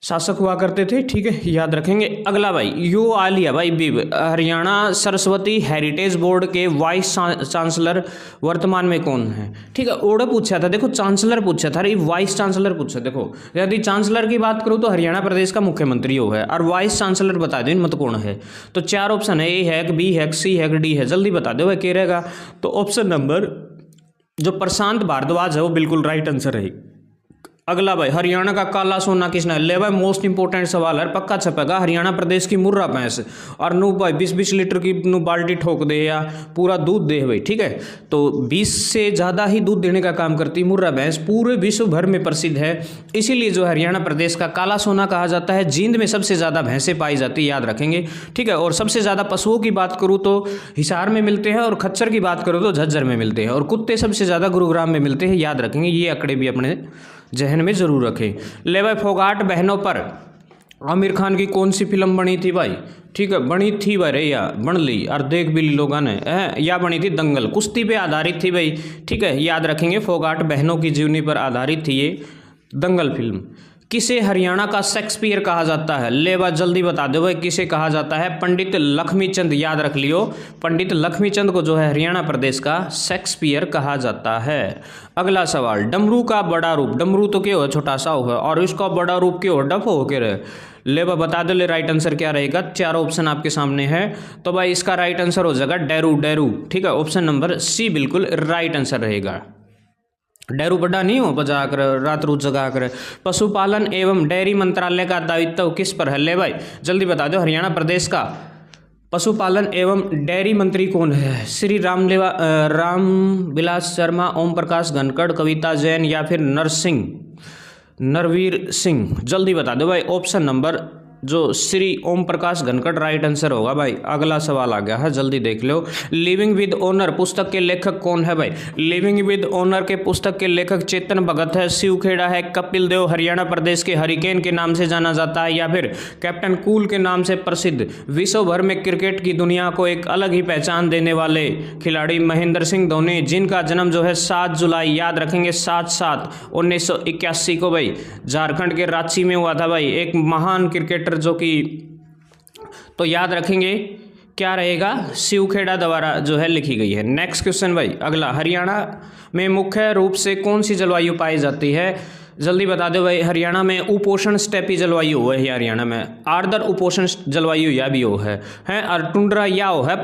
शासक हुआ करते थे, ठीक है, याद रखेंगे। अगला भाई, यो आलिया भाई बिब, हरियाणा सरस्वती हेरिटेज बोर्ड के वाइस चांसलर वर्तमान में कौन है? ठीक है, ओड़ा पूछा था, देखो चांसलर पूछा था, अरे वाइस चांसलर पूछा। देखो यदि चांसलर की बात करूँ तो हरियाणा प्रदेश का मुख्यमंत्री वो है, और वाइस चांसलर बता दो मत कौन है। तो 4 ऑप्शन है, ए है, बी है, सी है, डी है, जल्दी बता दो भाई क्या रहेगा। तो ऑप्शन नंबर जो प्रशांत भारद्वाज है वो बिल्कुल राइट आंसर रहेगी। अगला भाई, हरियाणा का काला सोना किसने? ले भाई, मोस्ट इंपोर्टेंट सवाल है, पक्का छपेगा, हरियाणा प्रदेश की मुर्रा भैंस, और नू भाई 20-20 लीटर की नू बाल्टी ठोक दे या पूरा दूध दे भाई, ठीक है, तो 20 से ज़्यादा ही दूध देने का काम करती मुर्रा भैंस, पूरे विश्व भर में प्रसिद्ध है, इसीलिए जो हरियाणा प्रदेश का काला सोना कहा जाता है। जींद में सबसे ज़्यादा भैंसें पाई जाती है, याद रखेंगे, ठीक है, और सबसे ज़्यादा पशुओं की बात करूँ तो हिसार में मिलते हैं, और खच्चर की बात करूँ तो झज्जर में मिलते हैं, और कुत्ते सबसे ज़्यादा गुरुग्राम में मिलते हैं, याद रखेंगे, ये आंकड़े भी अपने जहन में जरूर रखें। ले भाई, फोगाट बहनों पर आमिर खान की कौन सी फिल्म बनी थी भाई? ठीक है, बनी थी भाई, या बन ली और देख भी ली लोगों ने, या बनी थी दंगल, कुश्ती पे आधारित थी भाई, ठीक है, याद रखेंगे, फोगाट बहनों की जीवनी पर आधारित थी ये दंगल फिल्म। किसे हरियाणा का शेक्सपियर कहा जाता है? ले बात जल्दी बता दो भाई, किसे कहा जाता है? पंडित लक्ष्मीचंद, याद रख लियो, पंडित लक्ष्मीचंद को जो है हरियाणा प्रदेश का शेक्सपियर कहा जाता है। अगला सवाल, डमरू का बड़ा रूप, डमरू तो क्या हो, छोटा सा हो, और इसका बड़ा रूप क्या हो, डफ हो के रहे, ले बता दो, ले राइट आंसर क्या रहेगा? 4 ऑप्शन आपके सामने है, तो भाई इसका राइट आंसर हो जाएगा डेरू, ठीक है, ऑप्शन नंबर सी बिल्कुल राइट आंसर रहेगा। डेरू बड़ा नहीं हो बजा कर रात रूत जगा कर। पशुपालन एवं डेयरी मंत्रालय का दायित्व किस पर है? ले भाई जल्दी बता दो, हरियाणा प्रदेश का पशुपालन एवं डेयरी मंत्री कौन है? श्री राम विलास शर्मा, ओम प्रकाश धनखड़, कविता जैन, या फिर नरवीर सिंह, जल्दी बता दो भाई, ऑप्शन नंबर जो श्री ओम प्रकाश धनखड़ राइट आंसर होगा भाई। अगला सवाल आ गया है, जल्दी देख लो। लिविंग विद ऑनर पुस्तक के लेखक कौन है भाई? लिविंग विद ऑनर के पुस्तक के लेखक चेतन भगत है, शिव खेड़ा है, कपिल देव हरियाणा प्रदेश के हरिकेन के नाम से जाना जाता है, या फिर कैप्टन कूल के नाम से प्रसिद्ध विश्व भर में क्रिकेट की दुनिया को एक अलग ही पहचान देने वाले खिलाड़ी महेंद्र सिंह धोनी, जिनका जन्म जो है 7 जुलाई, याद रखेंगे 7/7/1981 को भाई झारखंड के रांची में हुआ था भाई, एक महान क्रिकेटर जो कि, तो याद रखेंगे क्या रहेगा, शिव खेड़ा द्वारा जो है लिखी गई है। नेक्स्ट क्वेश्चन भाई अगला, हरियाणा में मुख्य रूप से कौन सी जलवायु पाई जाती है? जल्दी बता दो भाई। हरियाणा में उपोषण स्टेपी जलवायु हो है, हरियाणा में आर्द्र उपोषण जलवायु या भी हो है और टुंड्रा या हो है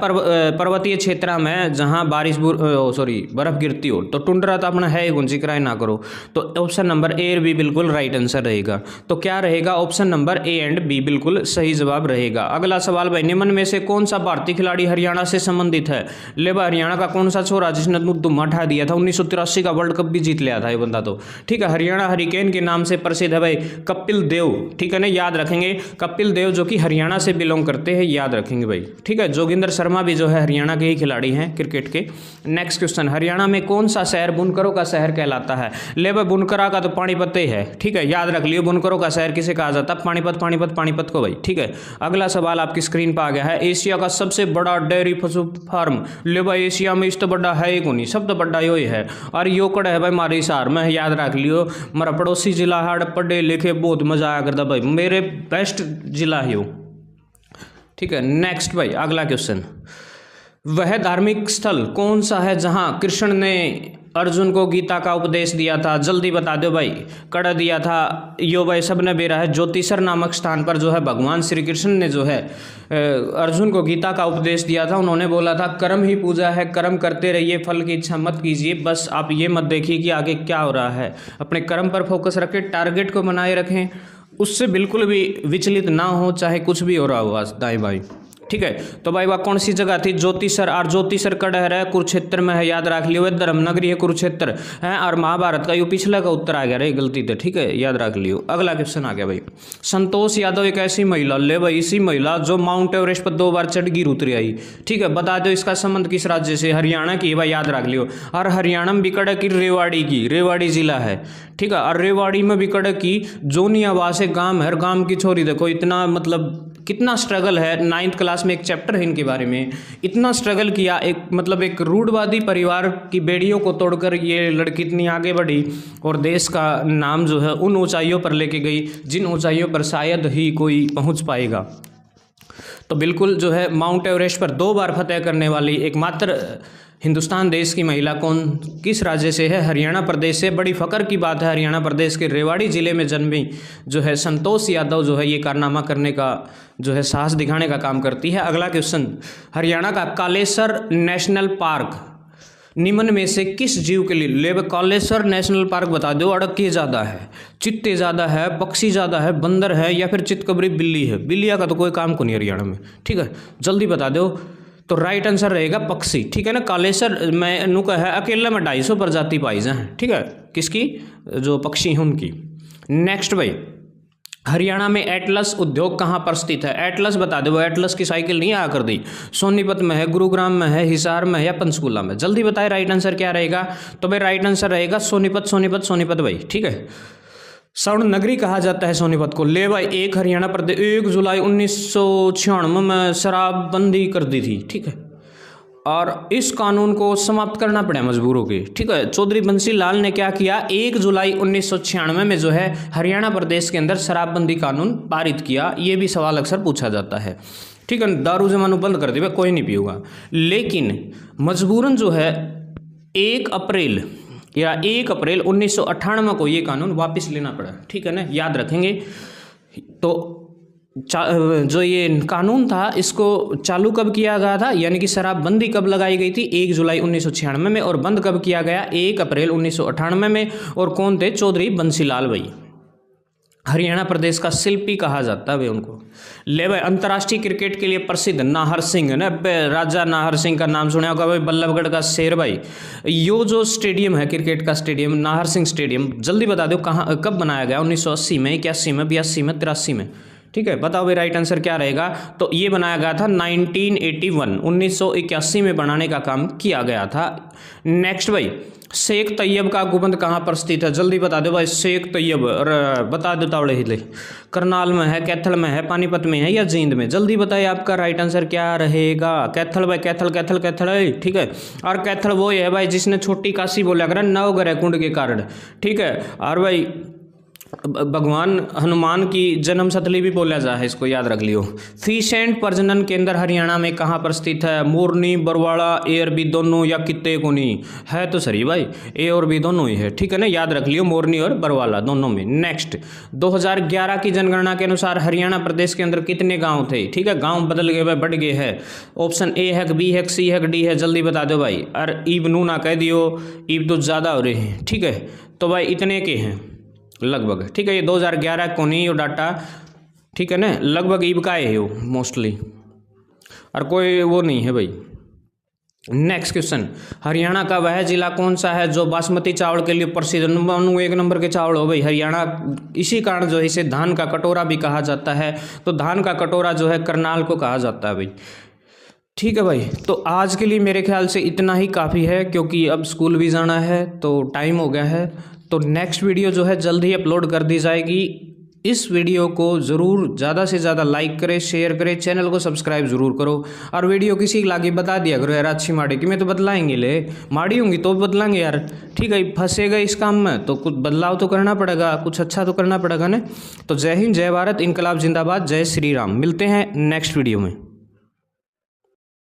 पर्वतीय क्षेत्र में जहाँ बारिश बर्फ गिरती हो। तो टुंड्रा तो अपना है कौन सी, किराए ना करो। तो ऑप्शन नंबर ए और बी बिल्कुल राइट आंसर रहेगा। तो क्या रहेगा, option number A and B बिल्कुल सही जवाब रहेगा। अगला सवाल भाई, निम्न में से कौन सा भारतीय खिलाड़ी हरियाणा से संबंधित है? ले भाई, हरियाणा का कौन सा छोरा जिसने धुम्मा उठा दिया था, 1983 का वर्ल्ड कप भी जीत लिया था ये बंदा तो, ठीक है। हरियाणा हरिकेन के नाम से प्रसिद्ध है भाई कपिल देव, ठीक है ना, याद रखेंगे कपिल देव जो कि हरियाणा से बिलोंग करते हैं, याद रखेंगे भाई, ठीक है। जोगिंदर शर्मा भी जो है हरियाणा के ही खिलाड़ी हैं क्रिकेट के। नेक्स्ट क्वेश्चन, हरियाणा में कौन सा शहर बुनकरों का शहर कहलाता है? ले भाई, बुनकरा का तो पानीपत ही है, ठीक है, याद रख लियो। बुनकरों का शहर किसे कहा जाता है? पानीपत, पानीपत, पानीपत को भाई, ठीक है। अगला सवाल आपकी स्क्रीन पर आ गया है, एशिया का सबसे बड़ा डेयरी पशु फार्म। ले भाई, एशिया में इस तो बड़ा है ही नहीं, सब तो बड़ा यो ही है और यो कड़ा है भाई मारी हिसार में, याद रख लियो। मेरा पड़ोसी जिला है, पढ़े लिखे बहुत मजा आया करता भाई, मेरे बेस्ट जिला है यो, ठीक है। नेक्स्ट भाई अगला क्वेश्चन, वह धार्मिक स्थल कौन सा है जहां कृष्ण ने अर्जुन को गीता का उपदेश दिया था? जल्दी बता दो भाई, कड़ा दिया था यो भाई सबने बेरा है। ज्योतिषर नामक स्थान पर जो है भगवान श्री कृष्ण ने जो है अर्जुन को गीता का उपदेश दिया था। उन्होंने बोला था कर्म ही पूजा है, कर्म करते रहिए, फल की इच्छा मत कीजिए, बस आप ये मत देखिए कि आगे क्या हो रहा है, अपने कर्म पर फोकस रखें, टारगेट को बनाए रखें, उससे बिल्कुल भी विचलित ना हो, चाहे कुछ भी हो रहा हो दाएं भाई, ठीक है। तो भाई वह कौन सी जगह थी? ज्योतिषर, और ज्योतिषर कड़हर है कुरुक्षेत्र में है, याद रख लियो। धर्मनगरी है कुरुक्षेत्र है और महाभारत का यो पिछला का उत्तर आ गया रे, गलती थे, ठीक है, याद रख लियो। अगला क्वेश्चन आ गया भाई, संतोष यादव एक ऐसी महिला, ले भाई इसी महिला जो माउंट एवरेस्ट पर 2 बार चढ़ गिर उतरी आई, ठीक है। बता दो इसका संबंध किस राज्य से? हरियाणा की भाई, याद रख लियो। और हरियाणा में बिकड़ की रेवाड़ी की, रेवाड़ी जिला है, ठीक है। और रेवाड़ी में बिकड़ की जोनियावास एक गांव है, गांव की छोरी देखो इतना मतलब कितना स्ट्रगल है। 9th क्लास में एक चैप्टर है इनके बारे में, इतना स्ट्रगल किया, एक मतलब एक रूढ़वादी परिवार की बेड़ियों को तोड़कर ये लड़की इतनी आगे बढ़ी और देश का नाम जो है उन ऊंचाइयों पर लेके गई जिन ऊंचाइयों पर शायद ही कोई पहुंच पाएगा। तो बिल्कुल जो है माउंट एवरेस्ट पर 2 बार फतेह करने वाली एकमात्र हिंदुस्तान देश की महिला कौन किस राज्य से है? हरियाणा प्रदेश से। बड़ी फ़ख्र की बात है, हरियाणा प्रदेश के रेवाड़ी ज़िले में जन्मी जो है संतोष यादव जो है ये कारनामा करने का जो है साहस दिखाने का काम करती है। अगला क्वेश्चन, हरियाणा का कालेसर नेशनल पार्क निम्न में से किस जीव के लिए? ले कालेसर नेशनल पार्क बता दो, अड़के ज़्यादा है, चित्ते ज़्यादा है, पक्षी ज़्यादा है, बंदर है या फिर चितकबरी बिल्ली है? बिल्लिया का तो कोई काम को नहीं हरियाणा में, ठीक है, जल्दी बता दो। तो राइट आंसर रहेगा पक्षी, ठीक है ना। कालेसर में नु का है अकेला में 250 प्रजाति पाई जाए, ठीक है, किसकी? जो पक्षी हैं उनकी। नेक्स्ट भाई, हरियाणा में एटलस उद्योग कहाँ पर स्थित है? एटलस बता दो, एटलस की साइकिल नहीं आ कर दी, सोनीपत में है, गुरुग्राम में है, हिसार में है या पंचकूला में? जल्दी बताए राइट आंसर क्या रहेगा? तो भाई राइट आंसर रहेगा सोनीपत, सोनीपत, सोनीपत भाई, ठीक है। स्वर्ण नगरी कहा जाता है सोनीपत को। ले भाई, 1 हरियाणा प्रदेश 1 जुलाई 1996 में शराबबंदी कर दी थी, ठीक है, और इस कानून को समाप्त करना पड़ा मजबूर हो गए, ठीक है। चौधरी बंसी लाल ने क्या किया? 1 जुलाई 1996 में जो है हरियाणा प्रदेश के अंदर शराबबंदी कानून पारित किया। ये भी सवाल अक्सर पूछा जाता है, ठीक है। दारू जमाना बंद कर दिया, कोई नहीं पिएगा, लेकिन मजबूरन जो है 1 अप्रैल 1998 को ये कानून वापस लेना पड़ा, ठीक है ना, याद रखेंगे। तो जो ये कानून था इसको चालू कब किया गया था, यानी कि शराबबंदी कब लगाई गई थी? 1 जुलाई 1996 में, और बंद कब किया गया? 1 अप्रैल 1998 में। और कौन थे? चौधरी बंसीलाल भाई, हरियाणा प्रदेश का शिल्पी कहा जाता है भाई उनको। ले भाई, अंतर्राष्ट्रीय क्रिकेट के लिए प्रसिद्ध नाहर सिंह ना, राजा नाहर सिंह का नाम सुना होगा भाई, बल्लभगढ़ का शेर भाई। यो जो स्टेडियम है क्रिकेट का स्टेडियम, नाहर सिंह स्टेडियम, जल्दी बता दो कहाँ कब बनाया गया? 1980 में, 81 में, 82 में, 83 में, ठीक है। बताओ भाई राइट आंसर क्या रहेगा? तो ये बनाया गया था 1981 में बनाने का काम किया गया था। नेक्स्ट भाई, शेख तैयब का गुंबद कहाँ पर स्थित है? जल्दी बता दो भाई, शेख तैयब बता दो तावड़े हिले, करनाल में है, कैथल में है, पानीपत में है या जींद में? जल्दी बताइए आपका राइट आंसर क्या रहेगा? कैथल भाई, कैथल कैथल कैथल है, ठीक है। और कैथल वो है भाई जिसने छोटी काशी बोला कर नवग्रह कुंड के कारण, ठीक है। और भाई भगवान हनुमान की जन्म स्थली भी बोला जा है, इसको याद रख लियो। फीसेंट प्रजनन केंद्र हरियाणा में कहाँ पर स्थित है? मोरनी, बरवाड़ा, ए और बी दोनों या कितने को नहीं है? तो सही भाई, ए और बी दोनों ही है, ठीक है ना, याद रख लियो, मोरनी और बरवाला दोनों में। नेक्स्ट, 2011 की जनगणना के अनुसार हरियाणा प्रदेश के अंदर कितने गाँव थे? ठीक है, गाँव बदल गए भाई, बढ़ गए है। ऑप्शन ए है, बी है, सी है, डी है, जल्दी बता दो भाई। और ईब नू ना कह दियो, ईब तो ज़्यादा हो रहे हैं, ठीक है, तो भाई इतने के हैं लगभग, ठीक है। ये 2011 को नहीं ये डाटा, ठीक है ना, लगभग ईब का है वो मोस्टली, और कोई वो नहीं है भाई। नेक्स्ट क्वेश्चन, हरियाणा का वह जिला कौन सा है जो बासमती चावल के लिए प्रसिद्ध? एक नंबर के चावल हो भाई हरियाणा, इसी कारण जो है इसे धान का कटोरा भी कहा जाता है। तो धान का कटोरा जो है करनाल को कहा जाता है भाई, ठीक है भाई। तो आज के लिए मेरे ख्याल से इतना ही काफ़ी है, क्योंकि अब स्कूल भी जाना है तो टाइम हो गया है। तो नेक्स्ट वीडियो जो है जल्द ही अपलोड कर दी जाएगी। इस वीडियो को ज़रूर ज़्यादा से ज़्यादा लाइक करें, शेयर करें, चैनल को सब्सक्राइब ज़रूर करो। और वीडियो किसी की लागे बता दिया करो यार, अच्छी माड़ी कि मैं तो बदलाएंगे, ले माड़ी होंगी तो बदलाएंगे यार, ठीक है। फंसेगा इस काम में तो कुछ बदलाव तो करना पड़ेगा, कुछ अच्छा तो करना पड़ेगा ना। तो जय हिंद, जय भारत, इनकलाब जिंदाबाद, जय श्री राम। मिलते हैं नेक्स्ट वीडियो में।